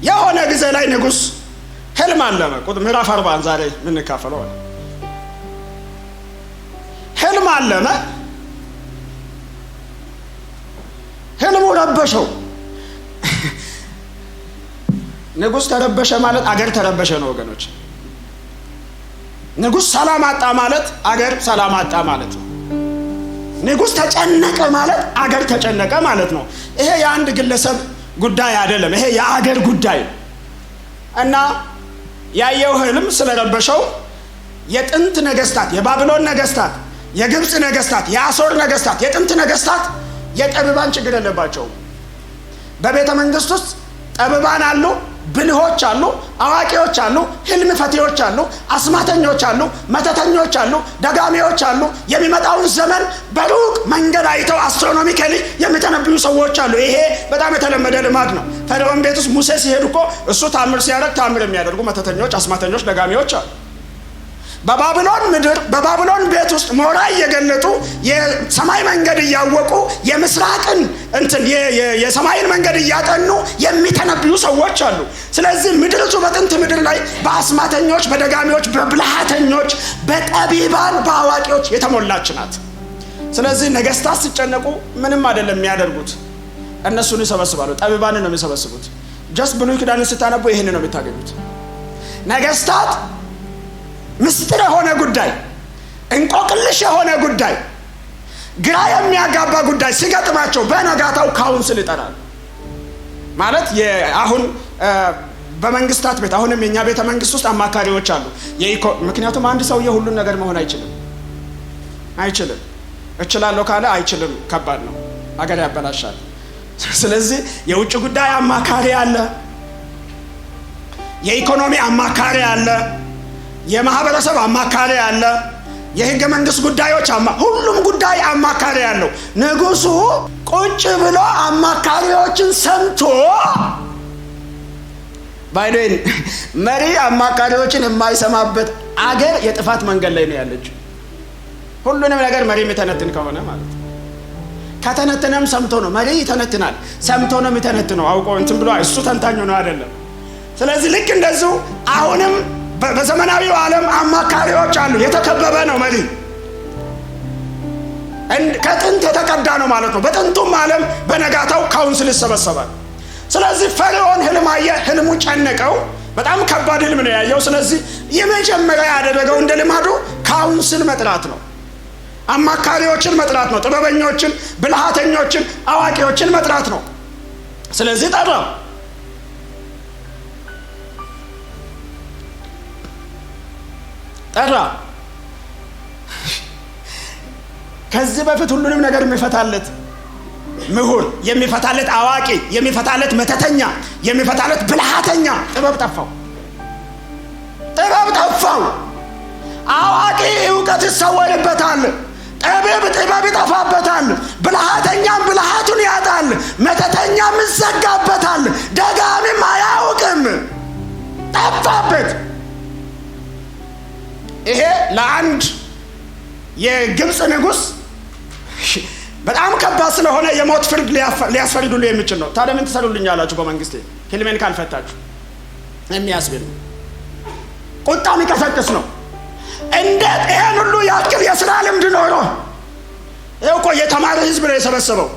የሆነ ጊዜ ላይ ንጉሥ ህልም አለመ። ምዕራፍ 40 ዛሬ የምንካፈለው ህልም አለመ። ህልሙ ረበሸው። ንጉሥ ተረበሸ ማለት አገር ተረበሸ ነው ወገኖች። ንጉሥ ሰላም አጣ ማለት አገር ሰላም አጣ ማለት ነው። ንጉሥ ተጨነቀ ማለት አገር ተጨነቀ ማለት ነው። ይሄ የአንድ ግለሰብ ጉዳይ አይደለም፣ ይሄ የአገር ጉዳይ እና ያየው ህልም ስለረበሸው የጥንት ነገስታት፣ የባቢሎን ነገስታት፣ የግብፅ ነገስታት፣ የአሦር ነገስታት፣ የጥንት ነገስታት የጠቢባን ችግር የለባቸውም። በቤተ መንግስት ውስጥ ጠቢባን አሉ፣ ብልሆች አሉ፣ አዋቂዎች አሉ፣ ህልም ፈቲዎች አሉ፣ አስማተኞች አሉ፣ መተተኞች አሉ፣ ደጋሚዎች አሉ። የሚመጣውን ዘመን በሩቅ መንገድ አይተው አስትሮኖሚካሊ የሚተነብዩ ሰዎች አሉ። ይሄ በጣም የተለመደ ልማድ ነው። ፈርዖን ቤት ውስጥ ሙሴ ሲሄድ እኮ እሱ ታምር ሲያደርግ ታምር የሚያደርጉ መተተኞች፣ አስማተኞች፣ ደጋሚዎች አሉ። በባቢሎን ምድር በባቢሎን ቤት ውስጥ ሞራ እየገለጡ የሰማይ መንገድ እያወቁ የምስራቅን የሰማይን መንገድ እያጠኑ የሚተነብዩ ሰዎች አሉ። ስለዚህ ምድሪቱ በጥንት ምድር ላይ በአስማተኞች፣ በደጋሚዎች፣ በብልሃተኞች፣ በጠቢባን፣ በአዋቂዎች የተሞላች ናት። ስለዚህ ነገስታት ሲጨነቁ ምንም አይደለም የሚያደርጉት፣ እነሱን ይሰበስባሉ። ጠቢባንን ነው የሚሰበስቡት። ጀስት ብሉይ ኪዳንን ስታነቡ ይህን ነው የምታገኙት። ነገስታት ምስጢር የሆነ ጉዳይ፣ እንቆቅልሽ የሆነ ጉዳይ፣ ግራ የሚያጋባ ጉዳይ ሲገጥማቸው በነጋታው ካውንስል ይጠራሉ። ማለት አሁን በመንግስታት ቤት አሁንም የኛ ቤተ መንግስት ውስጥ አማካሪዎች አሉ። ምክንያቱም አንድ ሰውዬ ሁሉን ነገር መሆን አይችልም። እችላለሁ ካለ አይችልም፣ ከባድ ነው፣ አገር ያበላሻል። ስለዚህ የውጭ ጉዳይ አማካሪ አለ፣ የኢኮኖሚ አማካሪ አለ፣ የማህበረሰብ አማካሪ አለ፣ የህገ መንግስት ጉዳዮች ሁሉም ጉዳይ አማካሪ አለው። ንጉሱ ቁጭ ብሎ አማካሪዎችን ሰምቶ ባይደን መሪ አማካሪዎችን የማይሰማበት አገር የጥፋት መንገድ ላይ ነው ያለችው። ሁሉንም ነገር መሪ የሚተነትን ከሆነ ማለት ነው። ከተነተነም ሰምቶ ነው መሪ ይተነትናል። ሰምቶ ነው የሚተነትነው። አውቆ እንትን ብሎ እሱ ተንታኙ ነው አይደለም። ስለዚህ ልክ እንደዚሁ አሁንም በዘመናዊው ዓለም አማካሪዎች አሉ። የተከበበ ነው መሪ። ከጥንት የተቀዳ ነው ማለት ነው። በጥንቱም ዓለም በነጋታው ካውንስል ይሰበሰባል። ስለዚህ ፈርዖን ህልም አየ። ህልሙ ጨነቀው። በጣም ከባድ ህልም ነው ያየው። ስለዚህ የመጀመሪያ ያደረገው እንደ ልማዱ ካውንስል መጥራት ነው። አማካሪዎችን መጥራት ነው። ጥበበኞችን፣ ብልሃተኞችን፣ አዋቂዎችን መጥራት ነው። ስለዚህ ጠራ። ከዚህ በፊት ሁሉንም ነገር የሚፈታለት ምሁር፣ የሚፈታለት አዋቂ፣ የሚፈታለት መተተኛ፣ የሚፈታለት ብልሃተኛ ጥበብ ጠፋው። አዋቂ እውቀት ይሰወርበታል። ጠቢብ ጥበብ ይጠፋበታል። ብልሃተኛም ብልሃቱን ያጣል። መተተኛም ይዘጋበታል። ደጋሚም አያውቅም፣ ጠፋበት። ይሄ ለአንድ የግብፅ ንጉሥ በጣም ከባድ ስለሆነ የሞት ፍርድ ሊያስፈርዱልኝ የሚችል ነው። ታዲያ ምን ትሰሩልኛላችሁ በመንግስቴ ህልሜን ካልፈታችሁ የሚያስብል ነው። ቁጣ የሚቀሰቅስ ነው። እንዴት ይሄን ሁሉ ያክል የሥራ ልምድ ኖሮ ይኸው እኮ የተማረ ህዝብ ነው የሰበሰበው።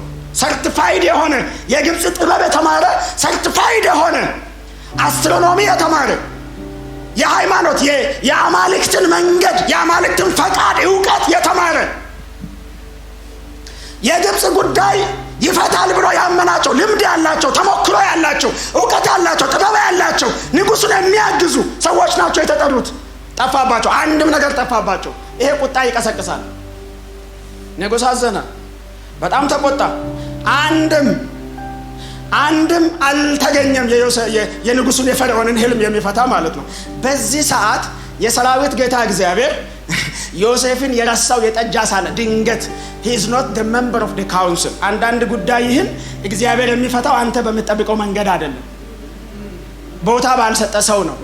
ሰርቲፋይድ የሆነ የግብፅ ጥበብ የተማረ ሰርቲፋይድ የሆነ አስትሮኖሚ የተማረ የሃይማኖት የአማልክትን መንገድ የአማልክትን ፈቃድ እውቀት የተማረ የግብፅ ጉዳይ ይፈታል ብሎ ያመናቸው ልምድ ያላቸው ተሞክሮ ያላቸው እውቀት ያላቸው ጥበብ ያላቸው ንጉሱን የሚያግዙ ሰዎች ናቸው የተጠሩት። ጠፋባቸው፣ አንድም ነገር ጠፋባቸው። ይሄ ቁጣ ይቀሰቅሳል። ንጉሥ አዘነ፣ በጣም ተቆጣ። አንድም አልተገኘም የንጉሱን የፈርዖንን ህልም የሚፈታ ማለት ነው። በዚህ ሰዓት የሰራዊት ጌታ እግዚአብሔር ዮሴፍን የረሳው የጠጅ አሳለ። ድንገት he is not the member of the council። አንዳንድ ጉዳይህን እግዚአብሔር የሚፈታው አንተ በምትጠብቀው መንገድ አይደለም፣ ቦታ ባልሰጠ ሰው ነው።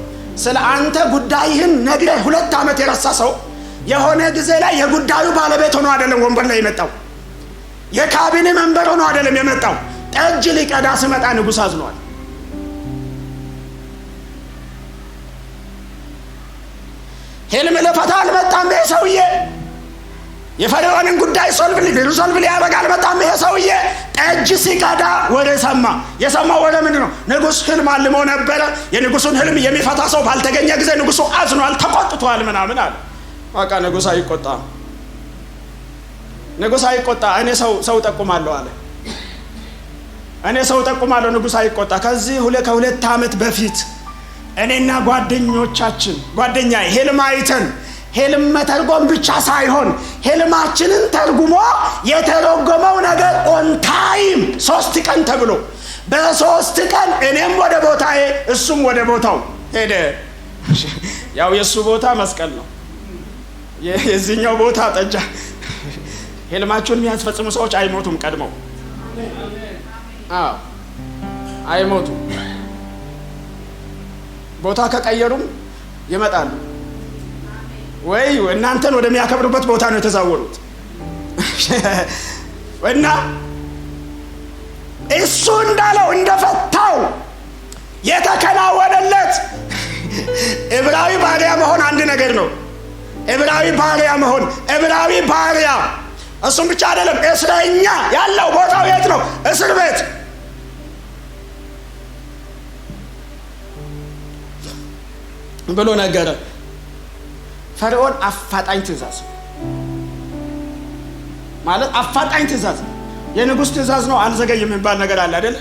ስለ አንተ ጉዳይህን ነገ 2 ዓመት የረሳ ሰው የሆነ ጊዜ ላይ የጉዳዩ ባለቤት ሆኖ አይደለም ወንበር ላይ የመጣው፣ የካቢኔ መንበር ሆኖ አይደለም የመጣው። ጠጅ ሊቀዳ ሲመጣ ንጉሥ አዝኗል። ህልም ልፈታ አልመጣም ይሄ ሰውዬ። የፈርዖንን ጉዳይ ሶልቭ ሊያደርግ አልመጣም ይሄ ሰውዬ። ጠጅ ሲቀዳ ወሬ ሰማ። የሰማው ወሬ ምንድን ነው? ንጉሥ ህልም አልሞ ነበረ። የንጉሱን ህልም የሚፈታ ሰው ባልተገኘ ጊዜ ንጉሱ አዝኗል፣ ተቆጥቷል ምናምን አለ። በቃ ንጉሥ አይቆጣ። እኔ ሰው ጠቁማለሁ አለ። እኔ ሰው ጠቁማለሁ፣ ንጉሥ አይቆጣ። ከዚህ ከ2 ዓመት በፊት እኔና ጓደኛዬ ህልም አይተን ህልም መተርጎም ብቻ ሳይሆን ህልማችንን ተርጉሞ የተረጎመው ነገር ኦን ታይም 3 ቀን ተብሎ በ3 ቀን እኔም ወደ ቦታዬ እሱም ወደ ቦታው ሄደ። ያው የሱ ቦታ መስቀል ነው፣ የዚህኛው ቦታ ጠጃ። ህልማቸውን የሚያስፈጽሙ ሰዎች አይሞቱም። ቀድመው አይሞቱም። ቦታ ከቀየሩም ይመጣሉ። ወይ እናንተን ወደሚያከብሩበት ቦታ ነው የተዛወሩት። እና እሱ እንዳለው እንደፈታው የተከናወነለት ዕብራዊ ባሪያ መሆን አንድ ነገር ነው። ዕብራዊ ባሪያ እሱም ብቻ አይደለም፣ እስረኛ ያለው ቦታው የት ነው? እስር ቤት። ብሎ ነገረ። ፈርዖን አፋጣኝ ትእዛዝ ማለት አፋጣኝ ትእዛዝ የንጉሥ ትእዛዝ ነው። አልዘገይም የሚባል ነገር አለ አይደል?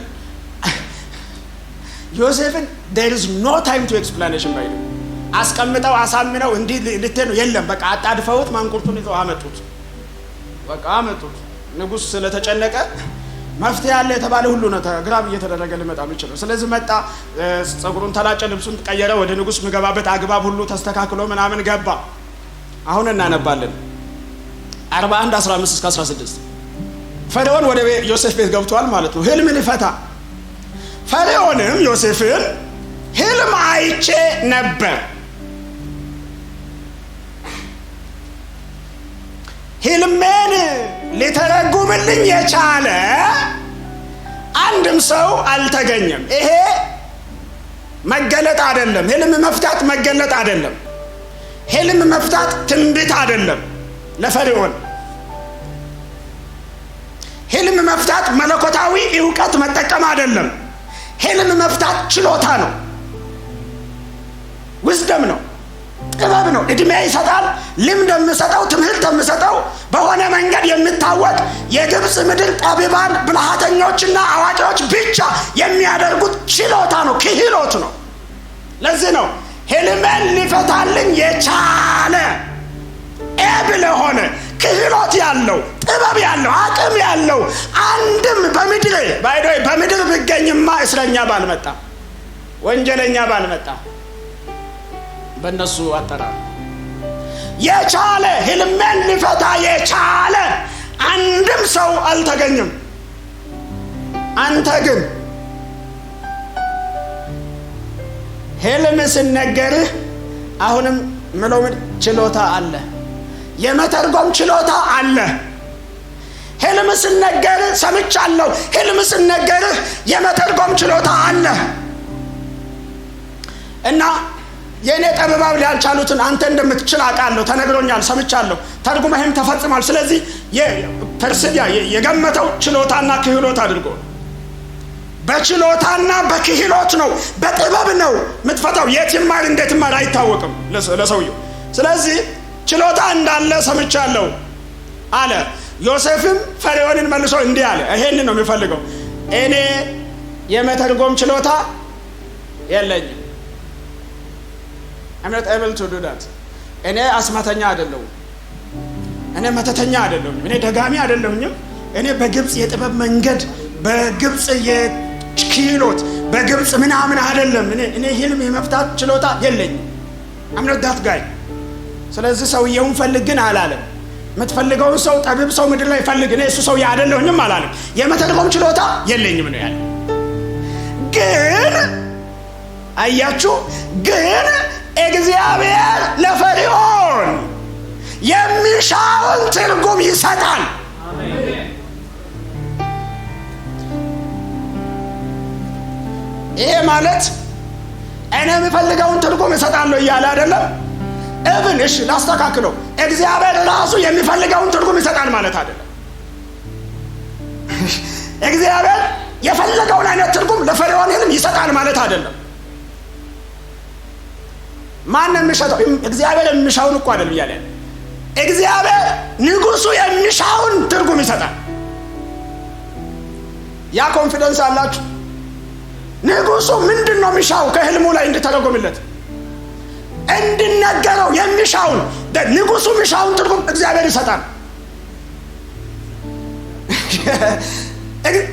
ዮሴፍን there is no time to explanation ባይሉ አስቀምጠው አሳምነው እንዲህ ልትሄድ ነው የለም። በቃ አጣድፈውት ማንቁርቱን ይዘው አመጡት። ንጉሥ ስለተጨነቀ መፍትሄ ያለ የተባለ ሁሉ ነው ግራብ እየተደረገ ሊመጣ የሚችለው። ስለዚህ መጣ፣ ጸጉሩን ተላጨ፣ ልብሱን ቀየረ፣ ወደ ንጉሥ የሚገባበት አግባብ ሁሉ ተስተካክሎ ምናምን ገባ። አሁን እናነባለን 41:15-16 ፈርዖን ወደ ዮሴፍ ቤት ገብቷል ማለት ነው፣ ህልም ሊፈታ። ፈርዖንም ዮሴፍን ህልም አይቼ ነበር፣ ህልሜን ሊተረጉምልኝ የቻለ አንድም ሰው አልተገኘም። ይሄ መገለጥ አይደለም። ህልም መፍታት መገለጥ አይደለም። ህልም መፍታት ትንቢት አይደለም። ለፈርዖን ህልም መፍታት መለኮታዊ ዕውቀት መጠቀም አይደለም። ህልም መፍታት ችሎታ ነው፣ ዊዝደም ነው፣ ጥበብ ነው። እድሜ ይሰጣል። ልምድ የምሰጠው ትምህርት የምሰጠው በሆነ መንገድ የሚታወቅ የግብፅ ምድር ጠቢባን ብልሃተኞችና አዋቂዎች ብቻ የሚያደርጉት ችሎታ ነው፣ ክህሎት ነው። ለዚህ ነው ህልሜን ሊፈታልኝ የቻለ ኤብል ሆነ ክህሎት ያለው ጥበብ ያለው አቅም ያለው አንድም በምድር ቢገኝማ እስረኛ ባልመጣ ወንጀለኛ ባልመጣ በእነሱ አጠራር የቻለ ህልሜን ሊፈታ የቻለ አንድም ሰው አልተገኘም። አንተ ግን ህልም ሲነገርህ አሁንም ምሎምን ችሎታ አለ፣ የመተርጎም ችሎታ አለ። ህልም ሲነገርህ ሰምቻለሁ። ህልም ሲነገርህ የመተርጎም ችሎታ አለ እና የእኔ ጠበባብ ሊያልቻሉትን አንተ እንደምትችል አውቃለሁ፣ ተነግሮኛል፣ ሰምቻለሁ፣ ተርጉመህም ተፈጽሟል። ስለዚህ ፐርስያ የገመተው ችሎታና ክህሎት አድርጎ በችሎታና በክህሎት ነው፣ በጥበብ ነው የምትፈታው። የት ይማር እንዴት ይማር አይታወቅም ለሰውየው። ስለዚህ ችሎታ እንዳለ ሰምቻለሁ አለ። ዮሴፍም ፈርዖንን መልሶ እንዲህ አለ፣ ይሄንን ነው የሚፈልገው፣ እኔ የመተርጎም ችሎታ የለኝም። I'm not able to do that። እኔ አስማተኛ አይደለሁም፣ እኔ መተተኛ አይደለሁም፣ እኔ ደጋሚ አይደለሁም። እኔ በግብጽ የጥበብ መንገድ፣ በግብጽ የክህሎት፣ በግብጽ ምናምን አይደለም። እኔ ህልም የመፍታት ችሎታ የለኝም። I'm not that guy። ስለዚህ ሰውየውን ፈልግ ግን አላለም። የምትፈልገውን ሰው ጠቢብ ሰው ምድር ላይ ፈልግ፣ እኔ እሱ ሰው አይደለሁም አላለም። የመተርጎም ችሎታ የለኝም ነው ያለው። ግን አያችሁ፣ ግን እግዚአብሔር ለፈርዖን የሚሻውን ትርጉም ይሰጣል። ይሄ ማለት እኔ የምፈልገውን ትርጉም እሰጣለሁ እያለ አይደለም። እሺ ላስተካክለው፣ እግዚአብሔር ራሱ የሚፈልገውን ትርጉም ይሰጣል ማለት አይደለም። እግዚአብሔር የፈለገውን አይነት ትርጉም ለፈርዖን ህልም ይሰጣል ማለት አይደለም። ማን የሚሻው? እግዚአብሔር የሚሻውን እኮ አይደለም እያለ እግዚአብሔር ንጉሱ የሚሻውን ትርጉም ይሰጣል። ያ ኮንፊደንስ አላችሁ? ንጉሱ ምንድነው የሚሻው? ከህልሙ ላይ እንድተረጎምለት እንድነገረው የሚሻውን ንጉሱ የሚሻውን ትርጉም እግዚአብሔር ይሰጣል።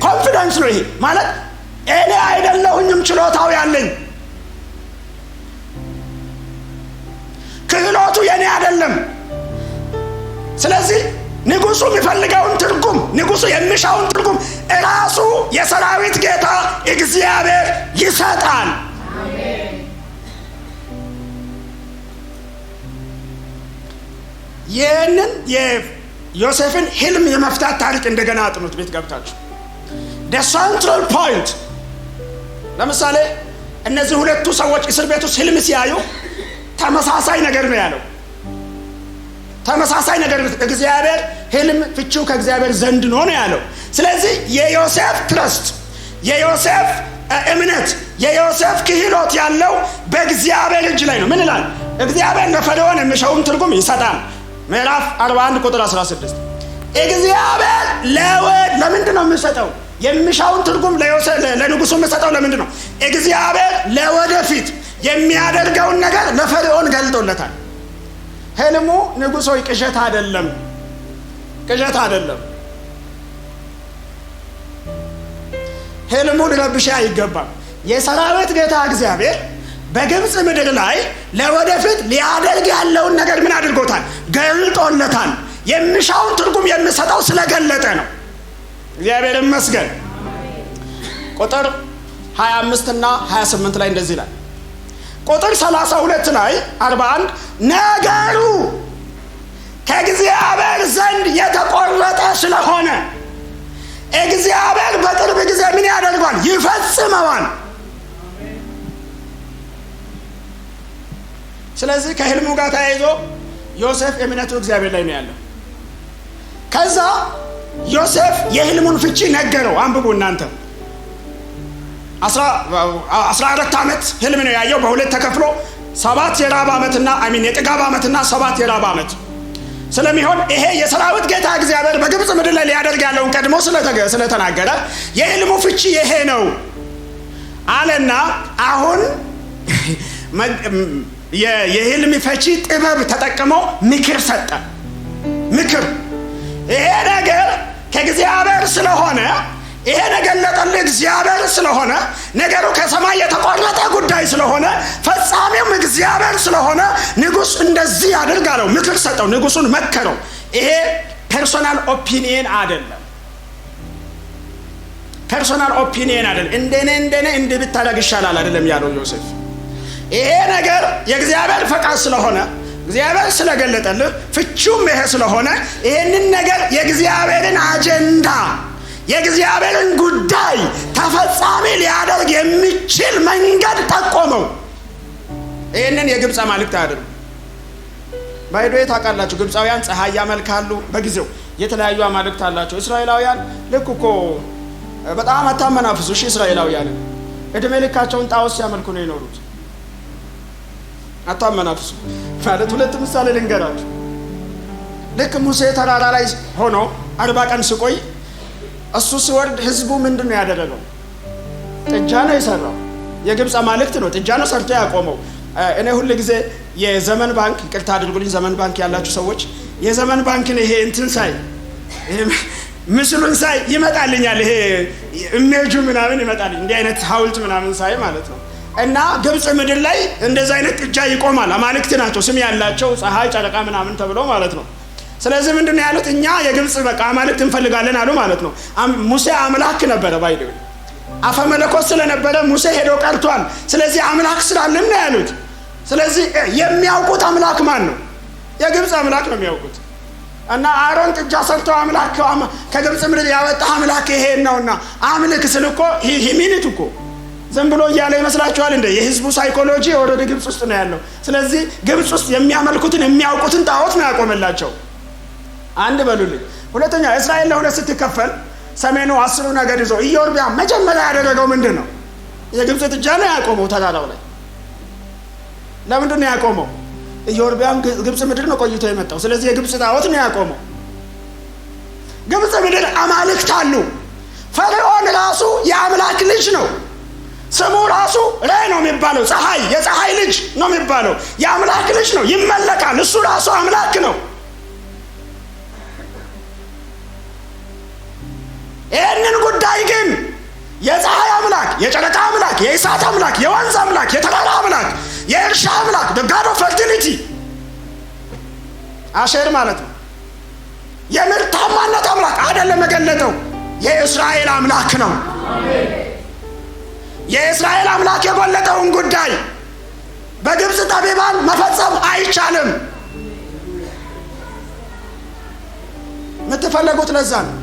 ኮንፊደንስ ነው ይሄ ማለት። እኔ አይደለሁኝም ችሎታው ያለኝ፣ ክህሎቱ የኔ አይደለም። ስለዚህ ንጉሱ የሚፈልገውን ትርጉም፣ ንጉሱ የሚሻውን ትርጉም ራሱ የሰራዊት ጌታ እግዚአብሔር ይሰጣል። ይህንን የዮሴፍን ህልም የመፍታት ታሪክ እንደገና አጥኑት ቤት ገብታችሁ። the central point ለምሳሌ እነዚህ ሁለቱ ሰዎች እስር ቤት ውስጥ ህልም ሲያዩ ተመሳሳይ ነገር ነው ያለው። ተመሳሳይ ነገር እግዚአብሔር ህልም ፍቺው ከእግዚአብሔር ዘንድ ነው ያለው። ስለዚህ የዮሴፍ ትረስት፣ የዮሴፍ እምነት፣ የዮሴፍ ክህሎት ያለው በእግዚአብሔር እጅ ላይ ነው። ምን ይላል? እግዚአብሔር ለፈርዖን የሚሻውን ትርጉም ይሰጣል። ምዕራፍ 41 ቁጥር 16 እግዚአብሔር ለምንድን ነው የሚሰጠው? የሚሻውን ትርጉም ለንጉሱ የሚሰጠው ለምንድን ነው? እግዚአብሔር ለወደፊት የሚያደርገውን ነገር ለፈርዖን ገልጦለታል። ህልሙ ንጉሶ ቅዠት አይደለም፣ ቅዠት አይደለም። ህልሙ ሊረብሽ አይገባም። የሰራዊት ጌታ እግዚአብሔር በግብጽ ምድር ላይ ለወደፊት ሊያደርግ ያለውን ነገር ምን አድርጎታል? ገልጦለታል። የሚሻውን ትርጉም የሚሰጠው ስለገለጠ ነው። እግዚአብሔር ይመስገን። ቁጥር 25 እና 28 ላይ እንደዚህ ይላል። ቁጥር 32 ላይ 41 ነገሩ ከእግዚአብሔር ዘንድ የተቆረጠ ስለሆነ እግዚአብሔር በቅርብ ጊዜ ምን ያደርጋል? ይፈጽመዋል። ስለዚህ ከህልሙ ጋር ተያይዞ ዮሴፍ እምነቱ እግዚአብሔር ላይ ነው ያለው። ከዛ ዮሴፍ የህልሙን ፍቺ ነገረው። አንብቡ እናንተ። 14 ዓመት ህልም ነው ያየው። በሁለት ተከፍሎ 7 የራብ ዓመትና የጥጋብ ዓመትና 7 የራብ ዓመት ስለሚሆን ይሄ የሰራዊት ጌታ እግዚአብሔር በግብጽ ምድር ላይ ሊያደርግ ያለውን ቀድሞ ስለተናገረ የህልሙ ፍቺ ይሄ ነው አለና አሁን የህልም ፈቺ ጥበብ ተጠቅሞ ምክር ሰጠ። ምክር ይሄ ነገር ከእግዚአብሔር ስለሆነ፣ ይሄ ነገር ለጠልህ እግዚአብሔር ስለሆነ፣ ነገሩ ከሰማይ የተቆረጠ ጉዳይ ስለሆነ፣ ፈጻሚውም እግዚአብሔር ስለሆነ ንጉስ እንደዚህ ያድርግ አለው። ምክር ሰጠው፣ ንጉሱን መከረው። ይሄ ፐርሶናል ኦፒኒየን አይደለም። ፐርሶናል ኦፒኒየን አይደለም። እንደኔ እንዲህ ብታደርግ ይሻላል አይደለም ያለው ዮሴፍ። ይሄ ነገር የእግዚአብሔር ፈቃድ ስለሆነ እግዚአብሔር ስለገለጠልህ ፍቹም ይሄ ስለሆነ ይሄንን ነገር የእግዚአብሔርን አጀንዳ የእግዚአብሔርን ጉዳይ ተፈጻሚ ሊያደርግ የሚችል መንገድ ጠቆመው። ይሄንን የግብፅ አማልክት አድርጉ። ባይዶዬ ታውቃላችሁ፣ ግብፃውያን ፀሐይ ያመልካሉ። በጊዜው የተለያዩ አማልክት አላቸው። እስራኤላውያን ልክ እኮ በጣም አታመናፍሱ። እሺ እስራኤላውያን እድሜ ልካቸውን ጣዖት ሲያመልኩ ነው የኖሩት። አታመናፍሱ ማለት ሁለት ምሳሌ ልንገራችሁ። ልክ ሙሴ ተራራ ላይ ሆኖ 40 ቀን ሲቆይ እሱ ሲወርድ ህዝቡ ምንድን ነው ያደረገው? ጥጃ ነው የሰራው። የግብፅ አማልክት ነው ጥጃ ነው ሰርቶ ያቆመው። እኔ ሁሉ ጊዜ የዘመን ባንክ ይቅርታ አድርጉልኝ፣ ዘመን ባንክ ያላችሁ ሰዎች የዘመን ባንክን ይሄ እንትን ሳይ ምስሉን ሳይ ይመጣልኛል። ይሄ ኢሜጁ ምናምን ይመጣልኝ፣ እንዲህ አይነት ሐውልት ምናምን ሳይ ማለት ነው። እና ግብፅ ምድር ላይ እንደዛ አይነት ጥጃ ይቆማል። አማልክት ናቸው ስም ያላቸው ፀሐይ፣ ጨረቃ ምናምን ተብሎ ማለት ነው። ስለዚህ ምንድነው ያሉት? እኛ የግብፅ በቃ አማልክት እንፈልጋለን አሉ ማለት ነው። ሙሴ አምላክ ነበረ ባይደው አፈ መለኮት ስለነበረ ሙሴ ሄዶ ቀርቷል። ስለዚህ አምላክ ስላለን ነው ያሉት። ስለዚህ የሚያውቁት አምላክ ማን ነው? የግብፅ አምላክ ነው የሚያውቁት። እና አሮን ጥጃ ሰርቶ አምላክ ከግብፅ ምድር ያወጣ አምላክ ይሄ ነውና አምልክ ስል እኮ ሂሚኒት እኮ ዝም ብሎ እያለ ይመስላችኋል እንዴ? የህዝቡ ሳይኮሎጂ ወደ ግብፅ ውስጥ ነው ያለው። ስለዚህ ግብፅ ውስጥ የሚያመልኩትን የሚያውቁትን ጣዖት ነው ያቆመላቸው። አንድ በሉልኝ። ሁለተኛ እስራኤል ለሁለት ስትከፈል ሰሜኑ 10 ነገድ ይዞ ኢዮርብዓም መጀመሪያ ያደረገው ምንድን ነው? የግብፅ ጥጃ ነው ያቆመው ተራራው ላይ። ለምንድን ነው ያቆመው? ኢዮርብዓም ግብፅ ምድር ነው ቆይቶ የመጣው። ስለዚህ የግብፅ ጣዖት ነው ያቆመው። ግብፅ ምድር አማልክት አሉ። ፈርዖን ራሱ የአምላክ ልጅ ነው። ስሙ ራሱ ሬ ነው የሚባለው። ፀሐይ የፀሐይ ልጅ ነው የሚባለው። የአምላክ ልጅ ነው፣ ይመለካል። እሱ ራሱ አምላክ ነው። ይህንን ጉዳይ ግን የፀሐይ አምላክ፣ የጨረቃ አምላክ፣ የእሳት አምላክ፣ የወንዝ አምላክ፣ የተራራ አምላክ፣ የእርሻ አምላክ ጋድ ኦፍ ፈርቲሊቲ አሼር ማለት ነው። የምርታማነት አምላክ አይደለም የገለጠው፣ የእስራኤል አምላክ ነው። የእስራኤል አምላክ የገለጠውን ጉዳይ በግብፅ ጠቢባን መፈጸም አይቻልም። የምትፈለጉት ለዛ ነው።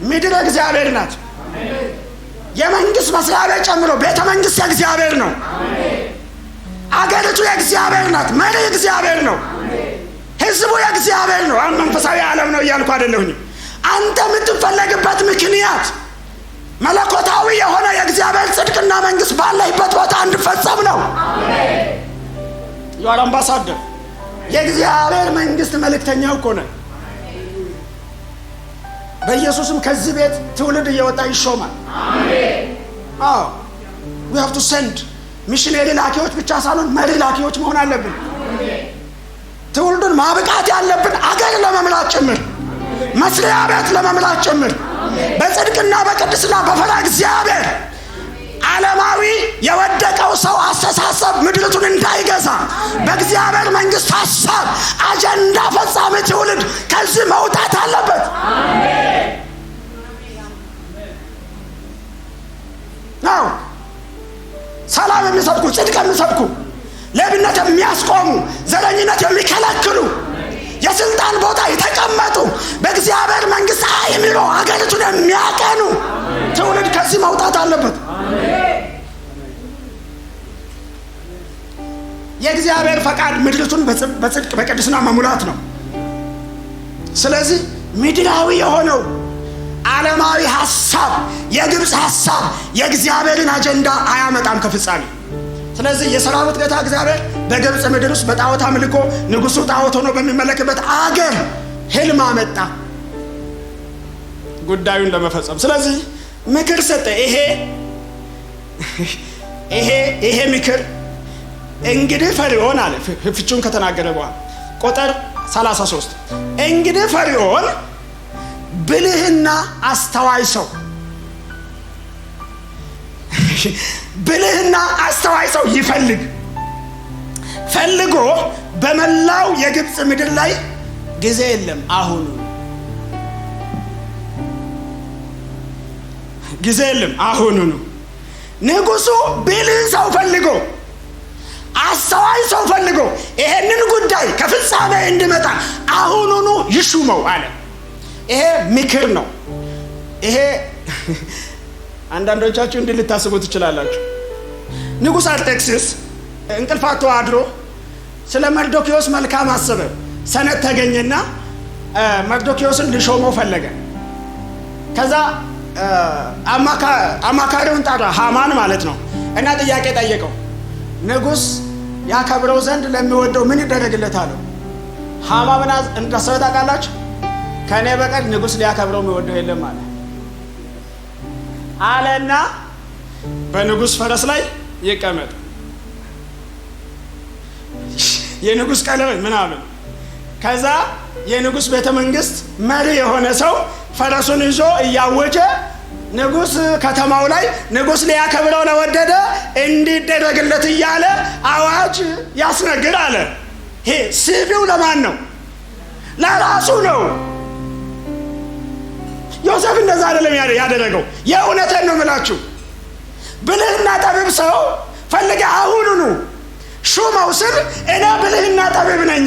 ምድር እግዚአብሔር ናት። የመንግስት መስሪያ ቤት ጨምሮ ቤተ መንግስት የእግዚአብሔር ነው። አገሪቱ የእግዚአብሔር ናት። መሪ እግዚአብሔር ነው። ህዝቡ የእግዚአብሔር ነው። አሁን መንፈሳዊ ዓለም ነው እያልኩ አይደለሁኝ። አንተ የምትፈለግበት ምክንያት መለኮታዊ የሆነ የእግዚአብሔር ጽድቅና መንግስት ባለበት ቦታ እንድፈጸም ነው። ዩ አር አምባሳደር፣ የእግዚአብሔር መንግስት መልእክተኛው እኮ ነው። በኢየሱስም ከዚህ ቤት ትውልድ እየወጣ ይሾማል። አሜን። we have to send ሚሽነሪ ላኪዎች ብቻ ሳይሆን መሪ ላኪዎች መሆን አለብን። ትውልዱን ማብቃት ያለብን አገር ለመምራት ጭምር፣ መስሪያ ቤት ለመምራት ጭምር፣ በጽድቅና በቅድስና በፈሪሃ እግዚአብሔር ዓለማዊ የወደቀው ሰው አስተሳሰብ ምድሪቱን እንዳይገዛ በእግዚአብሔር መንግስት ሐሳብ አጀንዳ ፈጻሚ ትውልድ ከዚህ መውጣት አለበት። አሜን ነው። ሰላም የሚሰብኩ፣ ጽድቅ የሚሰብኩ፣ ሌብነት የሚያስቆሙ፣ ዘረኝነት የሚከለክሉ፣ የስልጣን ቦታ የተቀመጡ፣ በእግዚአብሔር መንግስት የሚሮ አገሪቱን የሚያቀኑ ትውልድ ከዚህ መውጣት አለበት። የእግዚአብሔር ፈቃድ ምድሪቱን በጽድቅ በቅድስና መሙላት ነው። ስለዚህ ምድራዊ የሆነው ዓለማዊ ሐሳብ፣ የግብፅ ሐሳብ የእግዚአብሔርን አጀንዳ አያመጣም ከፍጻሜ። ስለዚህ የሰራዊት ጌታ እግዚአብሔር በግብፅ ምድር ውስጥ በጣዖት አምልኮ ንጉሱ ጣዖት ሆኖ በሚመለክበት አገር ህልም አመጣ ጉዳዩን ለመፈጸም። ስለዚህ ምክር ሰጠ። ይሄ ምክር እንግዲህ ፈርዖን አለ ፍቹን ከተናገረ በኋላ ቁጥር 33 እንግዲህ ፈርዖን ብልህና አስተዋይ ሰው ብልህና አስተዋይ ሰው ፈልጎ በመላው የግብፅ ምድር ላይ ጊዜ የለም አሁን ጊዜ የለም አሁን ንጉሱ ብልህ ሰው ፈልጎ አስተዋይ ሰው ፈልጎ ይሄንን ጉዳይ ላይ ከፍጻሜ እንዲመጣ አሁኑኑ ይሹመው አለ። ይሄ ምክር ነው። ይሄ አንዳንዶቻችሁ እንዲህ ልታስቡ ትችላላችሁ። ንጉሥ አርጤክስስ እንቅልፋቶ አድሮ ስለ መርዶክዮስ መልካም አሰበ። ሰነድ ተገኘና መርዶክዮስን ሊሾመው ፈለገ። ከዛ አማካሪውን ጠራ፣ ሃማን ማለት ነው። እና ጥያቄ ጠየቀው። ንጉሥ ያከብረው ዘንድ ለሚወደው ምን ይደረግለታል? ሃማ ምን እንዳሰበ ታውቃላችሁ? ከእኔ በቀር ንጉሥ ሊያከብረው የሚወደው የለም አለና በንጉሥ ፈረስ ላይ ይቀመጥ፣ የንጉሥ ቀለበት ምናምን። ከዛ የንጉሥ ቤተ መንግስት መሪ የሆነ ሰው ፈረሱን ይዞ እያወጀ ንጉሥ ከተማው ላይ ንጉሥ ሊያከብረው ለወደደ እንዲደረግለት እያለ አዋጅ ያስነግር አለ። ይሄ ሲቪው ለማን ነው? ለራሱ ነው። ዮሴፍ እንደዛ አይደለም ያደረገው። የእውነቴን ነው የምላችሁ። ብልህና ጠቢብ ሰው ፈልገህ አሁኑኑ ሹመው ስል እኔ ብልህና ጠቢብ ነኝ፣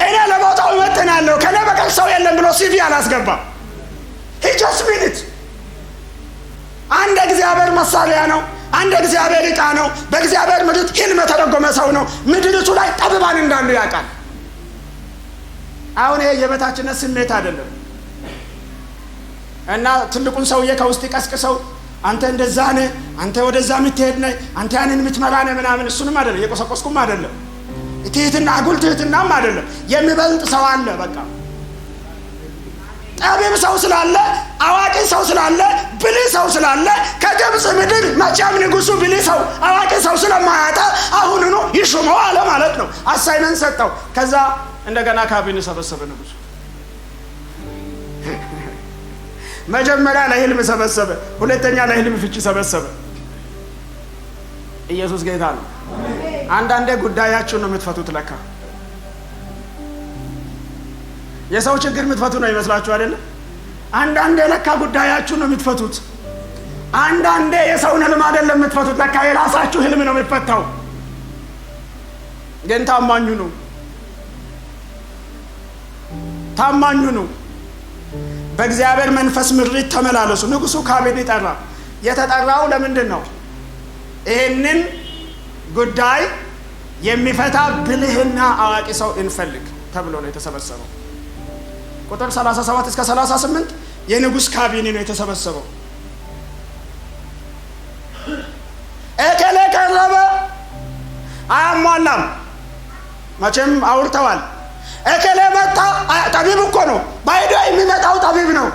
እኔ ለቦታው እመጥናለሁ፣ ከኔ በቀር ሰው የለም ብሎ ሲቪ አላስገባ። he just mean it። አንድ እግዚአብሔር መሳሪያ ነው፣ አንድ እግዚአብሔር ዕቃ ነው። በእግዚአብሔር ምድር ህልም የተረጎመ ሰው ነው። ምድሪቱ ላይ ጠቢባን እንዳሉ ያውቃል። አሁን ይሄ የበታችነት ስሜት አይደለም። እና ትልቁን ሰውዬ ከውስጥ ይቀስቅሰው፣ አንተ እንደዛ ነህ፣ አንተ ወደዛ የምትሄድ ነህ፣ አንተ ያንን የምትመራ ነህ ምናምን። እሱንም አይደለም የቆሰቆስኩም አይደለም፣ ትህትና አጉል ትህትናም አይደለም። የሚበልጥ ሰው አለ። በቃ ጠቢብ ሰው ስላለ፣ አዋቂ ሰው ስላለ፣ ብልህ ሰው ስላለ ከግብፅ ምድር መቼም ንጉሱ ብልህ ሰው አዋቂ ሰው ስለማያጣ አሁኑኑ ይሹመው አለ ማለት ነው። አሳይመንት ሰጠው። ከዛ እንደገና ካቢኔ ሰበሰበ ንጉሱ። መጀመሪያ ለህልም ሰበሰበ፣ ሁለተኛ ለህልም ፍቺ ሰበሰበ። ኢየሱስ ጌታ ነው። አንዳንዴ ጉዳያችሁን ነው የምትፈቱት። ለካ የሰው ችግር የምትፈቱ ነው ይመስላችሁ አይደለም? አንዳንዴ ለካ ጉዳያችሁን ነው የምትፈቱት። አንዳንዴ የሰውን ህልም አይደለም የምትፈቱት፣ ለካ የራሳችሁ ህልም ነው የሚፈታው። ግን ታማኙ ነው፣ ታማኙ ነው። በእግዚአብሔር መንፈስ ምሪት ተመላለሱ። ንጉሱ ካቢኔ ጠራ። የተጠራው ለምንድን ነው? ይህንን ጉዳይ የሚፈታ ብልህና አዋቂ ሰው እንፈልግ ተብሎ ነው የተሰበሰበው። ቁጥር 37 እስከ 38 የንጉስ ካቢኔ ነው የተሰበሰበው። እከሌ ቀረበ፣ አያሟላም። መቼም አውርተዋል። እከሌ መጣ፣ ጠቢብ እኮ ነው ባይዶ የሚመጣው ጠቢብ ነው።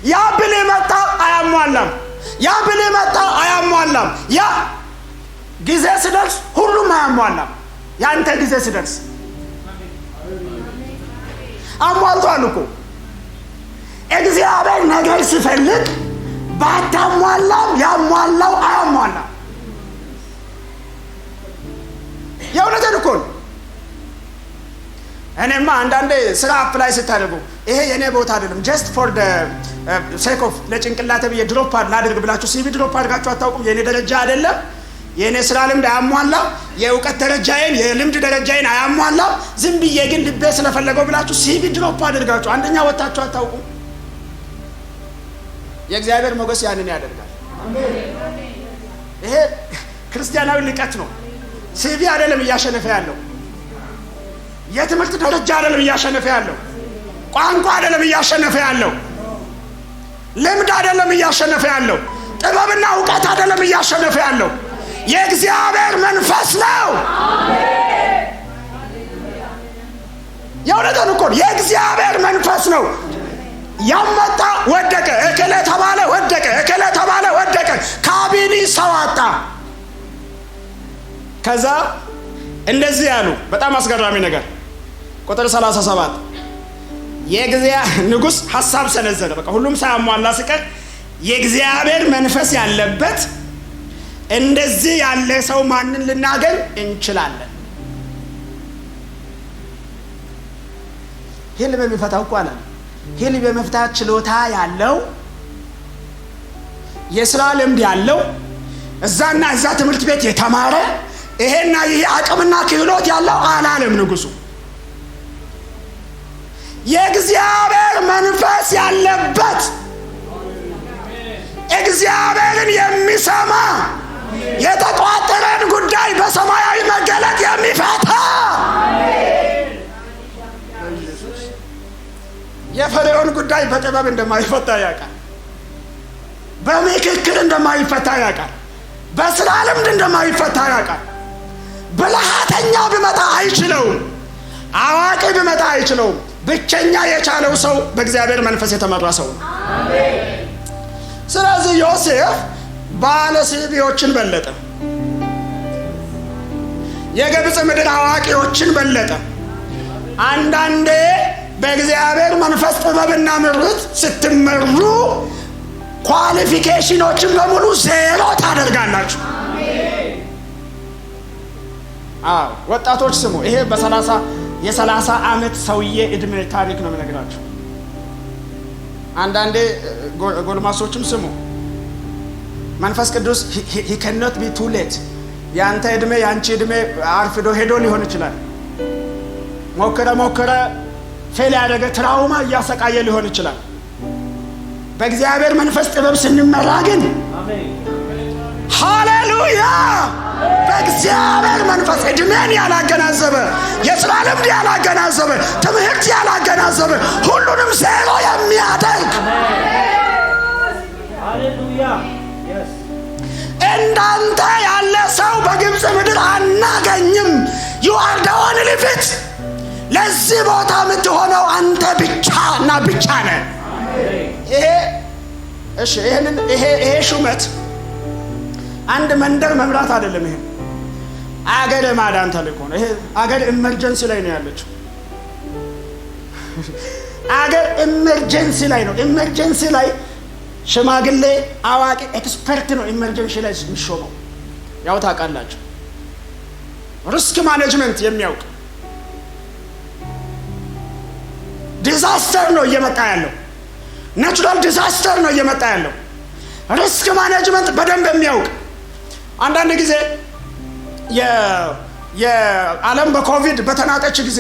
ያ ብልህ መጣ፣ አያሟላም። ያ ብልህ መጣ፣ አያሟላም። ያ ጊዜ ሲደርስ ሁሉም አያሟላም። ያንተ ጊዜ ሲደርስ አሟልቷል እኮ። እግዚአብሔር ነገር ሲፈልግ ባታሟላም ያሟላው አያሟላም። የእውነቴን እኮ ነው። እኔማ አንዳንዴ ስራ አፕላይ ስታደርጉ ይሄ የኔ ቦታ አይደለም ጀስት ፎር ደ ሴክ ኦፍ ለጭንቅላቴ ብዬ ድሮፕ ላድርግ ብላችሁ ሲቪ ድሮፕ አድርጋችሁ አታውቁም? የኔ ደረጃ አይደለም፣ የኔ ስራ ልምድ አያሟላም፣ የእውቀት ደረጃዬን የልምድ ደረጃዬን አያሟላም። ዝም ብዬ ግን ልቤ ስለፈለገው ብላችሁ ሲቪ ድሮፕ አድርጋችሁ አንደኛ ወጣችሁ አታውቁም? የእግዚአብሔር ሞገስ ያንን ያደርጋል። ይሄ ክርስቲያናዊ ልቀት ነው። ሲቪ አይደለም እያሸነፈ ያለው፣ የትምህርት ደረጃ አይደለም እያሸነፈ ያለው፣ ቋንቋ አይደለም እያሸነፈ ያለው፣ ልምድ አይደለም እያሸነፈ ያለው፣ ጥበብና እውቀት አይደለም እያሸነፈ ያለው፣ የእግዚአብሔር መንፈስ ነው። የእውነትን እኮ የእግዚአብሔር መንፈስ ነው። ያመጣ ወደቀ፣ እከለ ተባለ ወደቀ፣ እከለ ተባለ ወደቀ። ካቢኔ ሰው አጣ። ከዛ እንደዚህ ያሉ በጣም አስገራሚ ነገር ቁጥር 37 ንጉሥ ሐሳብ ሰነዘረ። በቃ ሁሉም ሳያሟላ ሲቀር የእግዚአብሔር መንፈስ ያለበት እንደዚህ ያለ ሰው ማንን ልናገኝ እንችላለን? ህልም የሚፈታው እኮ አለ። ህልም የመፍታት ችሎታ ያለው የሥራ ልምድ ያለው እዛና እዛ ትምህርት ቤት የተማረ ይሄና ይሄ አቅምና ክህሎት ያለው አላለም ንጉሱ። የእግዚአብሔር መንፈስ ያለበት እግዚአብሔርን የሚሰማ የተቋጠረን ጉዳይ በሰማያዊ መገለጥ የሚፈታ የፈርዖን ጉዳይ በጥበብ እንደማይፈታ ያውቃል። በምክክር እንደማይፈታ ያውቃል። በስራ ልምድ እንደማይፈታ ያውቃል። ብልሃተኛ ቢመጣ አይችለውም። አዋቂ ቢመጣ አይችለውም። ብቸኛ የቻለው ሰው በእግዚአብሔር መንፈስ የተመራ ሰው ነው። ስለዚህ ዮሴፍ ባለስልጣኖችን በለጠ። የግብፅ ምድር አዋቂዎችን በለጠ። አንዳንዴ በእግዚአብሔር መንፈስ ጥበብና ምርት ስትመሩ ኳሊፊኬሽኖችን በሙሉ ዜሮ ታደርጋላችሁ። ወጣቶች ስሙ። ይሄ የ30 ዓመት ሰውዬ እድሜ ታሪክ ነው የምነግራችሁ። አንዳንዴ ጎልማሶችም ስሙ። መንፈስ ቅዱስ he cannot be too late። ያንተ እድሜ ያንቺ እድሜ አርፍዶ ሄዶ ሊሆን ይችላል። ሞከረ ፌል ያደረገ ትራውማ እያሰቃየ ሊሆን ይችላል። በእግዚአብሔር መንፈስ ጥበብ ስንመራ ግን ሃሌሉያ፣ በእግዚአብሔር መንፈስ እድሜን ያላገናዘበ፣ የሥራ ልምድ ያላገናዘበ፣ ትምህርት ያላገናዘበ ሁሉንም ዜሮ የሚያደርግ እንዳንተ ያለ ሰው በግብፅ ምድር አናገኝም። you are the only fit። ለዚህ ቦታ የምትሆነው አንተ ብቻ እና ብቻ ነህ። ይሄ ሹመት አንድ መንደር መምራት አይደለም። ይሄ አገር ማዳን ተልእኮ ነው። ይሄ አገር ኢመርጀንሲ ላይ ነው ያለችው። አገር ኢመርጀንሲ ላይ ነው። ኢመርጀንሲ ላይ ሽማግሌ፣ አዋቂ፣ ኤክስፐርት ነው ኢመርጀንሲ ላይ የሚሾመው። ያው ታውቃላችሁ፣ ሪስክ ማኔጅመንት የሚያውቅ ዲዛስተር ነው እየመጣ ያለው። ናቹራል ዲዛስተር ነው እየመጣ ያለው። ሪስክ ማኔጅመንት በደንብ የሚያውቅ። አንዳንድ ጊዜ የዓለም በኮቪድ በተናጠች ጊዜ